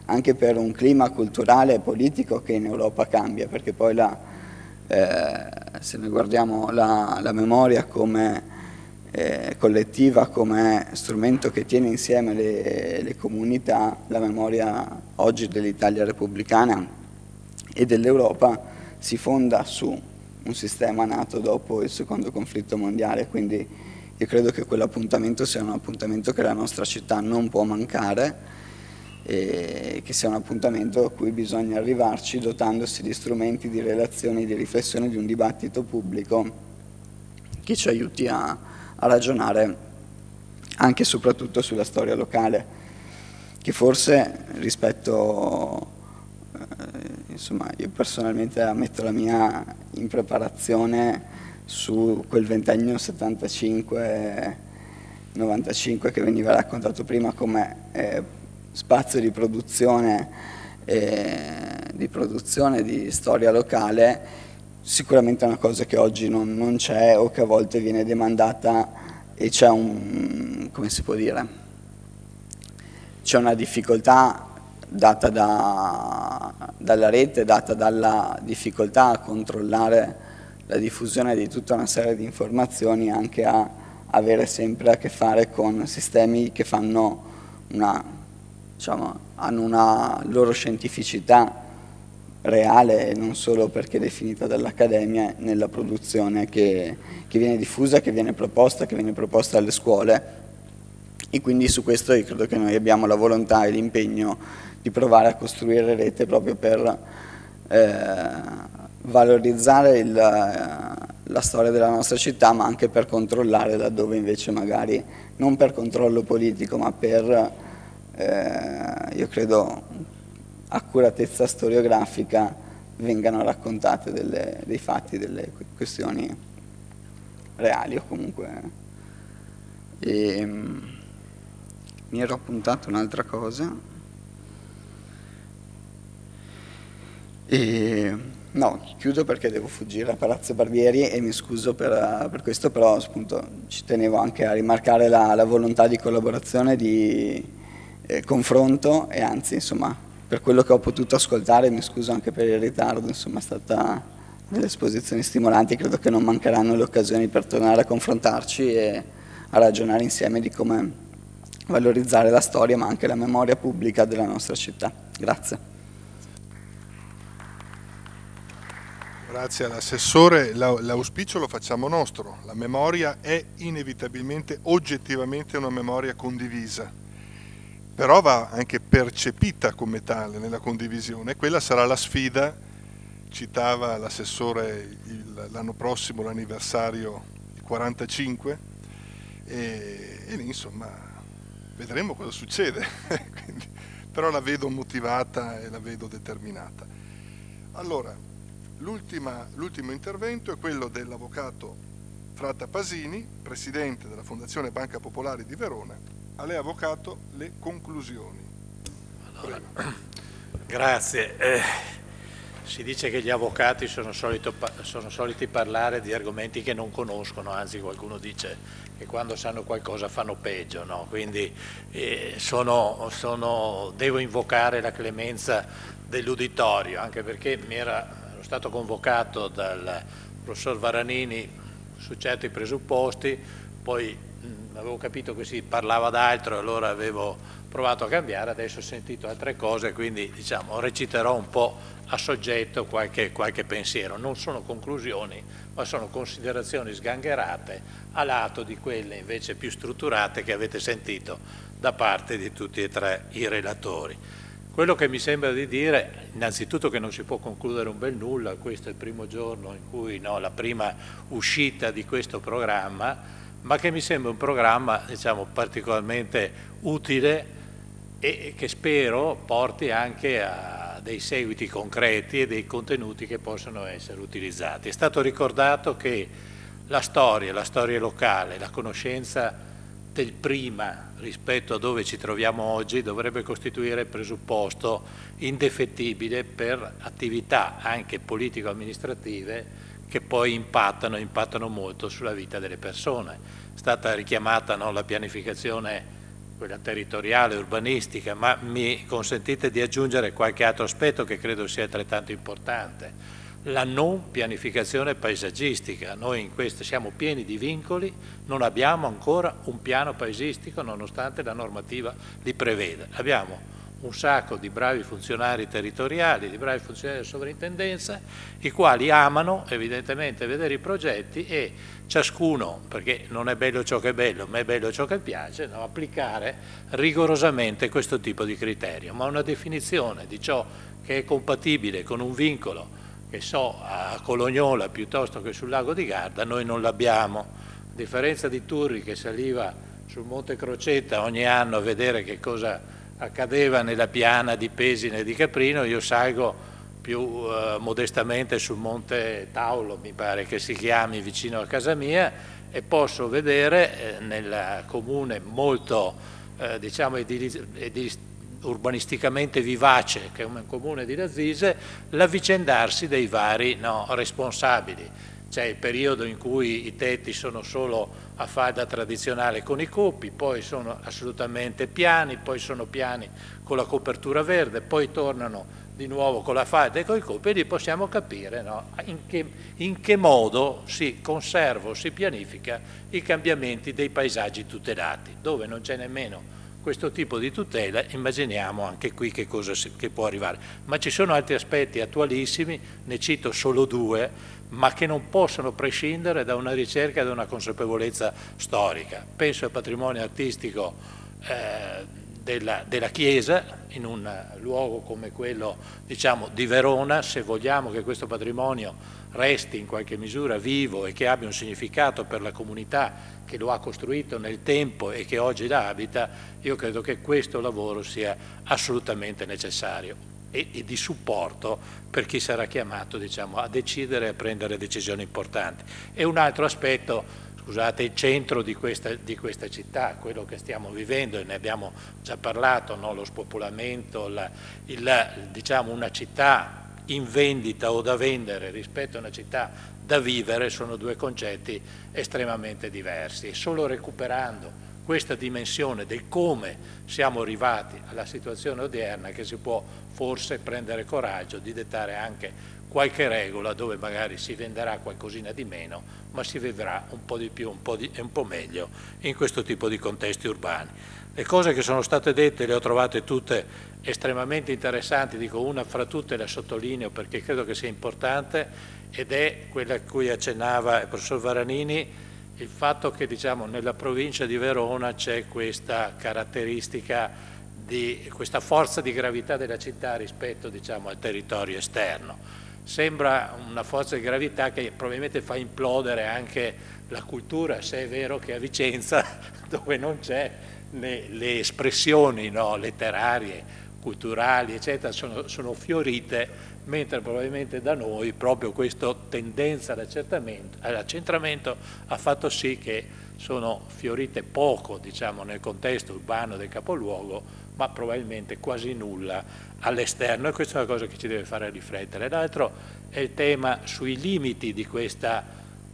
anche per un clima culturale e politico che in Europa cambia, perché poi se noi guardiamo la memoria come collettiva, come strumento che tiene insieme le comunità, la memoria oggi dell'Italia repubblicana e dell'Europa si fonda su un sistema nato dopo il secondo conflitto mondiale, quindi io credo che quell'appuntamento sia un appuntamento che la nostra città non può mancare, e che sia un appuntamento a cui bisogna arrivarci dotandosi di strumenti, di relazioni, di riflessione, di un dibattito pubblico che ci aiuti a ragionare anche e soprattutto sulla storia locale, che forse rispetto, insomma, io personalmente ammetto la mia impreparazione su quel ventennio 75-95 che veniva raccontato prima come spazio di produzione di storia locale, sicuramente è una cosa che oggi non c'è, o che a volte viene demandata, e c'è come si può dire, c'è una difficoltà data dalla rete, data dalla difficoltà a controllare la diffusione di tutta una serie di informazioni, anche a avere sempre a che fare con sistemi che hanno una loro scientificità reale, non solo perché definita dall'Accademia, nella produzione che viene diffusa, che viene proposta alle scuole. E quindi su questo io credo che noi abbiamo la volontà e l'impegno di provare a costruire rete proprio per valorizzare la storia della nostra città, ma anche per controllare laddove invece magari, non per controllo politico, ma per, io credo, accuratezza storiografica, vengano raccontate dei fatti, delle questioni reali o comunque. Mi ero appuntato un'altra cosa. No, chiudo perché devo fuggire a Palazzo Barbieri e mi scuso per questo, però appunto ci tenevo anche a rimarcare la volontà di collaborazione, di confronto, e anzi insomma per quello che ho potuto ascoltare, mi scuso anche per il ritardo, insomma è stata delle esposizioni stimolanti, credo che non mancheranno le occasioni per tornare a confrontarci e a ragionare insieme di come valorizzare la storia ma anche la memoria pubblica della nostra città. Grazie. Grazie all'assessore, l'auspicio lo facciamo nostro, la memoria è inevitabilmente, oggettivamente una memoria condivisa, però va anche percepita come tale nella condivisione, quella sarà la sfida, citava l'assessore l'anno prossimo l'anniversario di 45 e lì insomma vedremo cosa succede, quindi però la vedo motivata e la vedo determinata. Allora, l'ultimo intervento è quello dell'avvocato Fratta Pasini, presidente della Fondazione Banca Popolare di Verona. A lei, avvocato, le conclusioni. Allora, grazie. Si dice che gli avvocati sono soliti parlare di argomenti che non conoscono, anzi qualcuno dice che quando sanno qualcosa fanno peggio, no? Quindi devo invocare la clemenza dell'uditorio, anche perché ero stato convocato dal professor Varanini su certi presupposti, poi avevo capito che si parlava d'altro, allora avevo provato a cambiare, adesso ho sentito altre cose, quindi diciamo reciterò un po' a soggetto qualche pensiero. Non sono conclusioni, ma sono considerazioni sgangherate a lato di quelle invece più strutturate che avete sentito da parte di tutti e tre i relatori. Quello che mi sembra di dire, innanzitutto, che non si può concludere un bel nulla, questo è il primo giorno in cui, la prima uscita di questo programma, ma che mi sembra un programma, diciamo, particolarmente utile e che spero porti anche a dei seguiti concreti e dei contenuti che possono essere utilizzati. È stato ricordato che la storia locale, la conoscenza del prima rispetto a dove ci troviamo oggi dovrebbe costituire il presupposto indefettibile per attività anche politico-amministrative che poi impattano molto sulla vita delle persone. È stata richiamata la pianificazione, quella territoriale, urbanistica, ma mi consentite di aggiungere qualche altro aspetto che credo sia altrettanto importante. La non pianificazione paesaggistica. Noi in questo siamo pieni di vincoli, non abbiamo ancora un piano paesistico nonostante la normativa li preveda. Abbiamo un sacco di bravi funzionari territoriali, di bravi funzionari della sovrintendenza, i quali amano evidentemente vedere i progetti e ciascuno, perché non è bello ciò che è bello, ma è bello ciò che piace, applicare rigorosamente questo tipo di criterio. Ma una definizione di ciò che è compatibile con un vincolo, che so, a Colognola piuttosto che sul lago di Garda, noi non l'abbiamo. A differenza di Turri che saliva sul Monte Crocetta ogni anno a vedere che cosa accadeva nella piana di Pesine e di Caprino, io salgo più modestamente sul Monte Taulo, mi pare che si chiami, vicino a casa mia, e posso vedere nel comune molto urbanisticamente vivace, che è un comune di Lazise, l'avvicendarsi dei vari responsabili. C'è il periodo in cui i tetti sono solo a falda tradizionale con i coppi, poi sono assolutamente piani, poi sono piani con la copertura verde, poi tornano di nuovo con la falda e con i coppi, e lì possiamo capire in che modo si conserva o si pianifica i cambiamenti dei paesaggi tutelati. Dove non c'è nemmeno questo tipo di tutela, immaginiamo anche qui che cosa che può arrivare. Ma ci sono altri aspetti attualissimi, ne cito solo due, ma che non possono prescindere da una ricerca e da una consapevolezza storica. Penso al patrimonio artistico della Chiesa, in un luogo come quello di Verona. Se vogliamo che questo patrimonio resti in qualche misura vivo e che abbia un significato per la comunità che lo ha costruito nel tempo e che oggi la abita, io credo che questo lavoro sia assolutamente necessario e di supporto per chi sarà chiamato a decidere e a prendere decisioni importanti. E un altro aspetto, scusate, il centro di questa città, quello che stiamo vivendo, e ne abbiamo già parlato, lo spopolamento, una città in vendita o da vendere rispetto a una città da vivere, sono due concetti estremamente diversi, e solo recuperando questa dimensione del come siamo arrivati alla situazione odierna che si può forse prendere coraggio di dettare anche qualche regola dove magari si venderà qualcosina di meno, ma si vivrà un po' di più e un po' meglio in questo tipo di contesti urbani. Le cose che sono state dette le ho trovate tutte estremamente interessanti, dico una fra tutte, la sottolineo perché credo che sia importante, ed è quella a cui accennava il professor Varanini, il fatto che nella provincia di Verona c'è questa caratteristica questa forza di gravità della città rispetto al territorio esterno. Sembra una forza di gravità che probabilmente fa implodere anche la cultura, se è vero che a Vicenza, dove non c'è le espressioni letterarie culturali, eccetera, sono fiorite, mentre probabilmente da noi proprio questa tendenza all'accentramento ha fatto sì che sono fiorite poco, diciamo, nel contesto urbano del capoluogo, ma probabilmente quasi nulla all'esterno, e questa è una cosa che ci deve fare riflettere. L'altro è il tema sui limiti di questa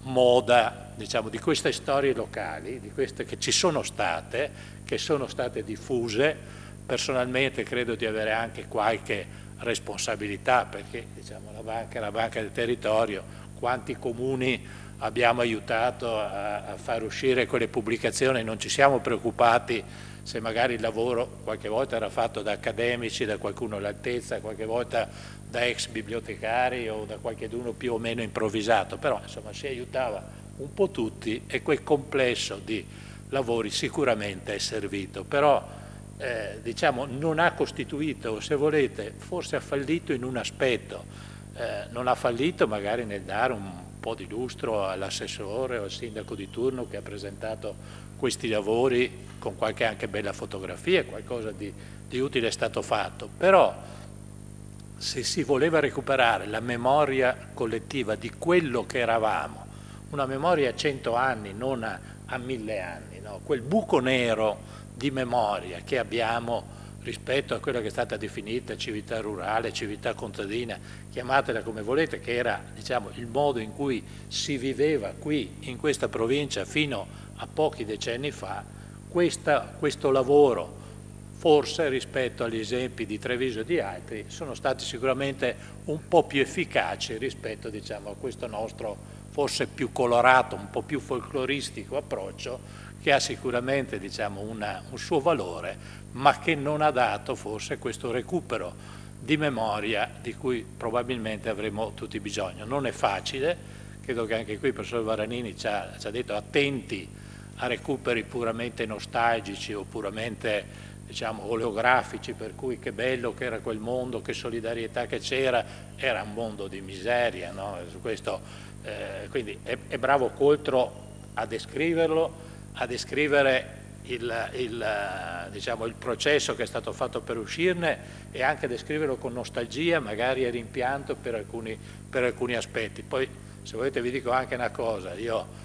moda, diciamo, di queste storie locali, di queste che ci sono state, che sono state diffuse. Personalmente credo di avere anche qualche responsabilità, perché diciamo, la banca del territorio, quanti comuni abbiamo aiutato a far uscire quelle pubblicazioni, non ci siamo preoccupati se magari il lavoro qualche volta era fatto da accademici, da qualcuno all'altezza, qualche volta da ex bibliotecari o da qualcuno più o meno improvvisato, però insomma si aiutava un po' tutti e quel complesso di lavori sicuramente è servito, però diciamo non ha costituito, o se volete forse ha fallito in un aspetto, non ha fallito magari nel dare un po' di lustro all'assessore o al sindaco di turno che ha presentato questi lavori con qualche anche bella fotografia, qualcosa di utile è stato fatto, però se si voleva recuperare la memoria collettiva di quello che eravamo, una memoria a 100 anni, non a 1000 anni, no? Quel buco nero di memoria che abbiamo rispetto a quella che è stata definita civiltà rurale, civiltà contadina, chiamatela come volete, che era diciamo, il modo in cui si viveva qui in questa provincia fino a pochi decenni fa, questo lavoro forse rispetto agli esempi di Treviso e di altri sono stati sicuramente un po' più efficaci rispetto diciamo, a questo nostro forse più colorato, un po' più folcloristico approccio, che ha sicuramente diciamo, un suo valore, ma che non ha dato forse questo recupero di memoria di cui probabilmente avremo tutti bisogno. Non è facile, credo che anche qui il professor Varanini ci ha detto attenti a recuperi puramente nostalgici o puramente diciamo, oleografici, per cui che bello che era quel mondo, che solidarietà che c'era, era un mondo di miseria, no? Su questo, quindi è bravo Coltro a descriverlo, a descrivere diciamo, il processo che è stato fatto per uscirne e anche a descriverlo con nostalgia, magari a rimpianto per alcuni aspetti. Poi se volete vi dico anche una cosa, io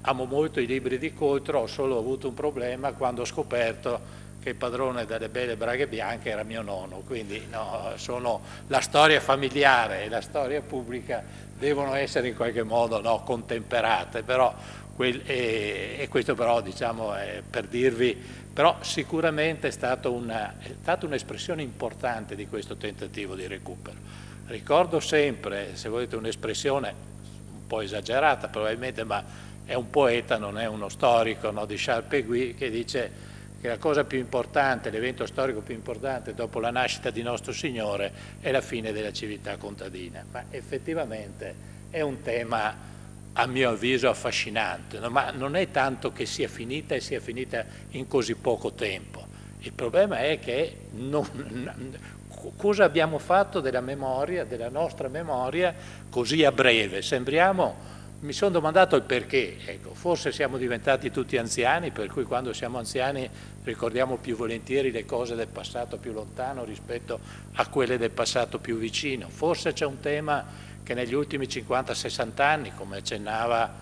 amo molto i libri di Coltro, ho solo avuto un problema quando ho scoperto che il padrone delle belle braghe bianche era mio nonno, quindi no, la storia familiare e la storia pubblica devono essere in qualche modo no, contemperate, però e questo però diciamo è per dirvi, però sicuramente è stata un'espressione importante di questo tentativo di recupero. Ricordo sempre, se volete un'espressione un po' esagerata probabilmente, ma è un poeta, non è uno storico, no, di Charles Péguy, che dice che la cosa più importante, l'evento storico più importante dopo la nascita di Nostro Signore è la fine della civiltà contadina, ma effettivamente è un tema a mio avviso affascinante, no? Ma non è tanto che sia finita e sia finita in così poco tempo, il problema è che cosa abbiamo fatto della memoria, della nostra memoria così a breve, mi sono domandato il perché, ecco, forse siamo diventati tutti anziani, per cui quando siamo anziani ricordiamo più volentieri le cose del passato più lontano rispetto a quelle del passato più vicino, forse c'è un tema che negli ultimi 50-60 anni, come accennava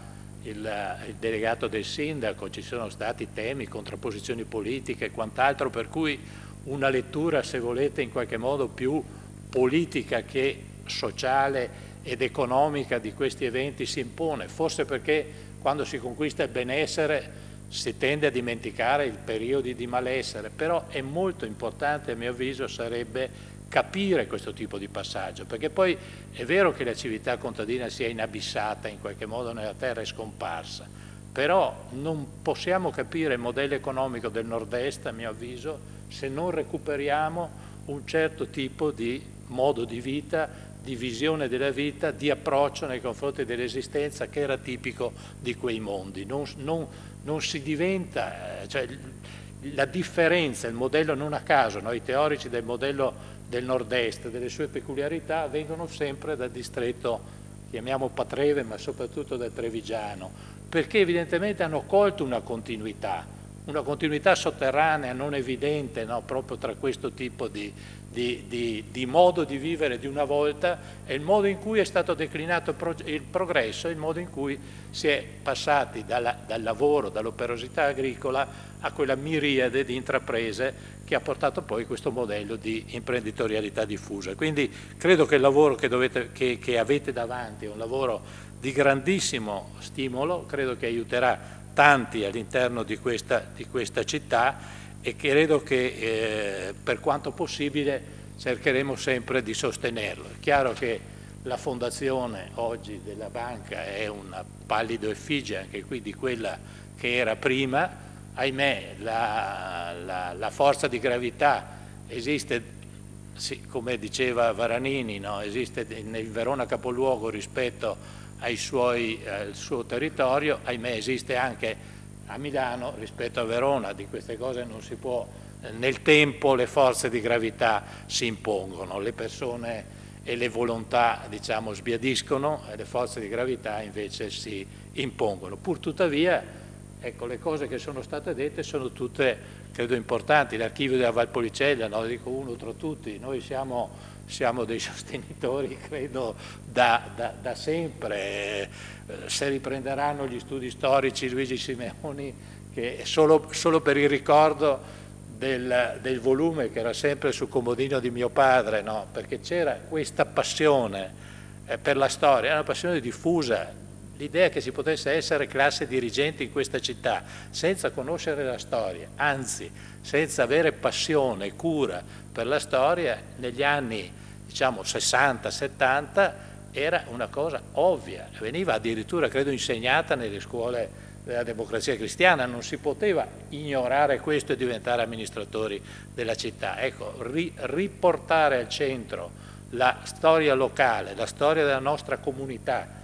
il delegato del sindaco, ci sono stati temi, contrapposizioni politiche e quant'altro, per cui una lettura, se volete, in qualche modo più politica che sociale ed economica di questi eventi si impone, forse perché quando si conquista il benessere si tende a dimenticare i periodi di malessere, però è molto importante, a mio avviso, sarebbe capire questo tipo di passaggio, perché poi è vero che la civiltà contadina si è inabissata, in qualche modo nella terra è scomparsa, però non possiamo capire il modello economico del nord-est, a mio avviso, se non recuperiamo un certo tipo di modo di vita, di visione della vita, di approccio nei confronti dell'esistenza che era tipico di quei mondi. Non si diventa, cioè, la differenza, il modello non a caso, no? I teorici del modello del nord-est, delle sue peculiarità, vengono sempre dal distretto, chiamiamo Patreve, ma soprattutto dal Trevigiano, perché evidentemente hanno colto una continuità, una continuità sotterranea non evidente, no? Proprio tra questo tipo di modo di vivere di una volta e il modo in cui è stato declinato il progresso, il modo in cui si è passati dal lavoro, dall'operosità agricola a quella miriade di intraprese che ha portato poi questo modello di imprenditorialità diffusa. Quindi credo che il lavoro che avete davanti è un lavoro di grandissimo stimolo, credo che aiuterà tanti all'interno di questa città e credo che per quanto possibile cercheremo sempre di sostenerlo. È chiaro che la fondazione oggi della banca è un pallido effigie anche qui di quella che era prima. Ahimè, la forza di gravità esiste, sì, come diceva Varanini, no? Esiste nel Verona capoluogo rispetto al suo territorio, ahimè esiste anche a Milano rispetto a Verona, di queste cose non si può, nel tempo le forze di gravità si impongono, le persone e le volontà diciamo sbiadiscono e le forze di gravità invece si impongono. Pur tuttavia, ecco, le cose che sono state dette sono tutte, credo, importanti. L'archivio della Valpolicella, no? Dico uno tra tutti, noi siamo dei sostenitori, credo, da sempre. Se riprenderanno gli studi storici Luigi Simeoni, che solo per il ricordo del volume che era sempre sul comodino di mio padre, no? Perché c'era questa passione per la storia, era una passione diffusa. L'idea che si potesse essere classe dirigente in questa città senza conoscere la storia, anzi senza avere passione, cura per la storia, negli anni diciamo 60-70 era una cosa ovvia, veniva addirittura credo insegnata nelle scuole della Democrazia Cristiana, non si poteva ignorare questo e diventare amministratori della città. Ecco, riportare al centro la storia locale, la storia della nostra comunità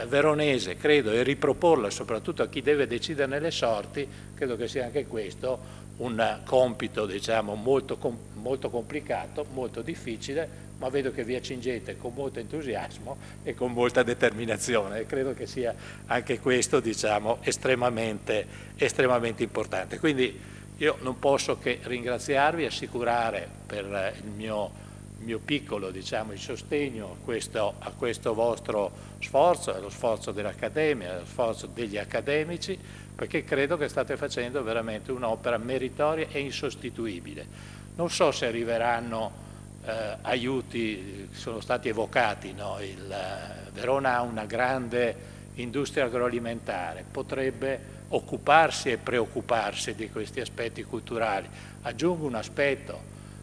veronese, credo, e riproporla soprattutto a chi deve decidere le sorti, credo che sia anche questo un compito diciamo molto complicato, molto difficile, ma vedo che vi accingete con molto entusiasmo e con molta determinazione e credo che sia anche questo diciamo estremamente importante. Quindi io non posso che ringraziarvi, assicurare per il mio piccolo diciamo, il sostegno a questo vostro sforzo, allo sforzo dell'Accademia, allo sforzo degli accademici, perché credo che state facendo veramente un'opera meritoria e insostituibile. Non so se arriveranno aiuti, sono stati evocati, no? Verona ha una grande industria agroalimentare, potrebbe occuparsi e preoccuparsi di questi aspetti culturali. Aggiungo un aspetto: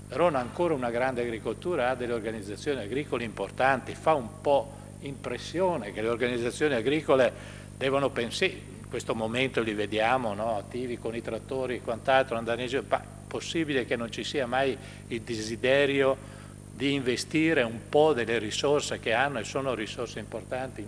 Verona ha ancora una grande agricoltura, ha delle organizzazioni agricole importanti, fa un po' impressione che le organizzazioni agricole devono pensare, in questo momento li vediamo no? Attivi con i trattori e quant'altro, andare in giro, ma possibile che non ci sia mai il desiderio di investire un po' delle risorse che hanno e sono risorse importanti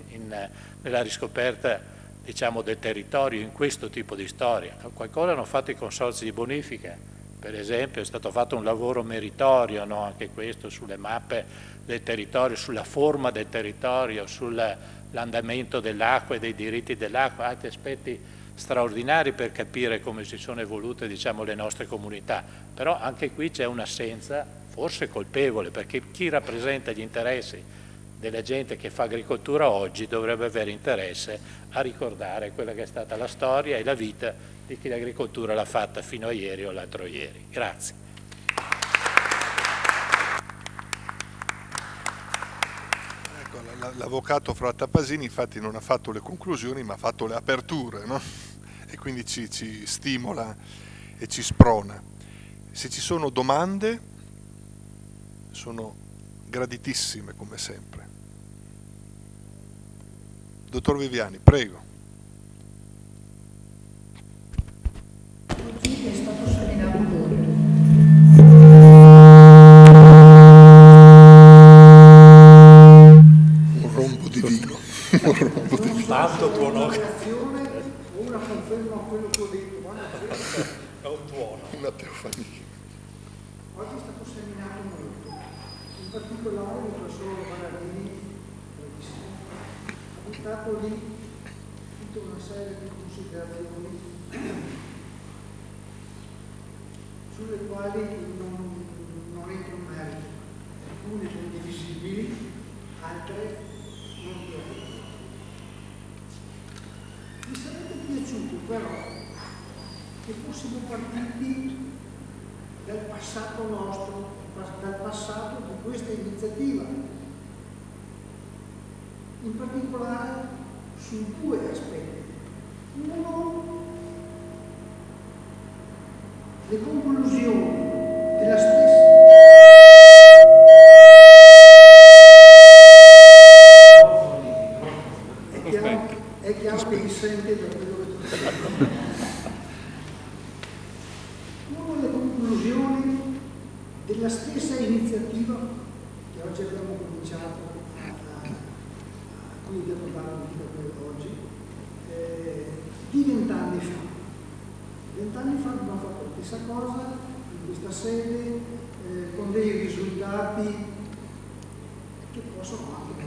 nella riscoperta diciamo, del territorio, in questo tipo di storia. Qualcosa hanno fatto i consorzi di bonifica. Per esempio è stato fatto un lavoro meritorio, no? Anche questo sulle mappe del territorio, sulla forma del territorio, sull'andamento dell'acqua e dei diritti dell'acqua, altri aspetti straordinari per capire come si sono evolute diciamo, le nostre comunità. Però anche qui c'è un'assenza, forse colpevole, perché chi rappresenta gli interessi della gente che fa agricoltura oggi dovrebbe avere interesse a ricordare quella che è stata la storia e la vita di chi l'agricoltura l'ha fatta fino a ieri o l'altro ieri. Grazie. Ecco, l'avvocato Fratta Pasini infatti non ha fatto le conclusioni ma ha fatto le aperture, no? E quindi ci stimola e ci sprona. Se ci sono domande sono graditissime come sempre. Dottor Viviani, prego. È stato seminato Un rombo di vino. Tanto tuono. una conferma a quello che ho detto, ma È un tuono. Una teofania. oggi è stato seminato molto, in particolare il professor Varanini ha buttato lì tutta una serie di considerazioni sulle quali non entro in merito, alcune condivisibili, altre non più. Mi sarebbe piaciuto però che fossimo partiti dal passato nostro, dal passato di questa iniziativa, in particolare su due aspetti. Uno, le conclusioni della stessa. È chiaro che mi sente da quello che sto dicendo. Uno, le conclusioni della stessa iniziativa che oggi abbiamo cominciato a cui abbiamo dato vita oggi, di 20 anni fa. 20 anni fa abbiamo fatto la stessa cosa in questa sede con dei risultati che possono anche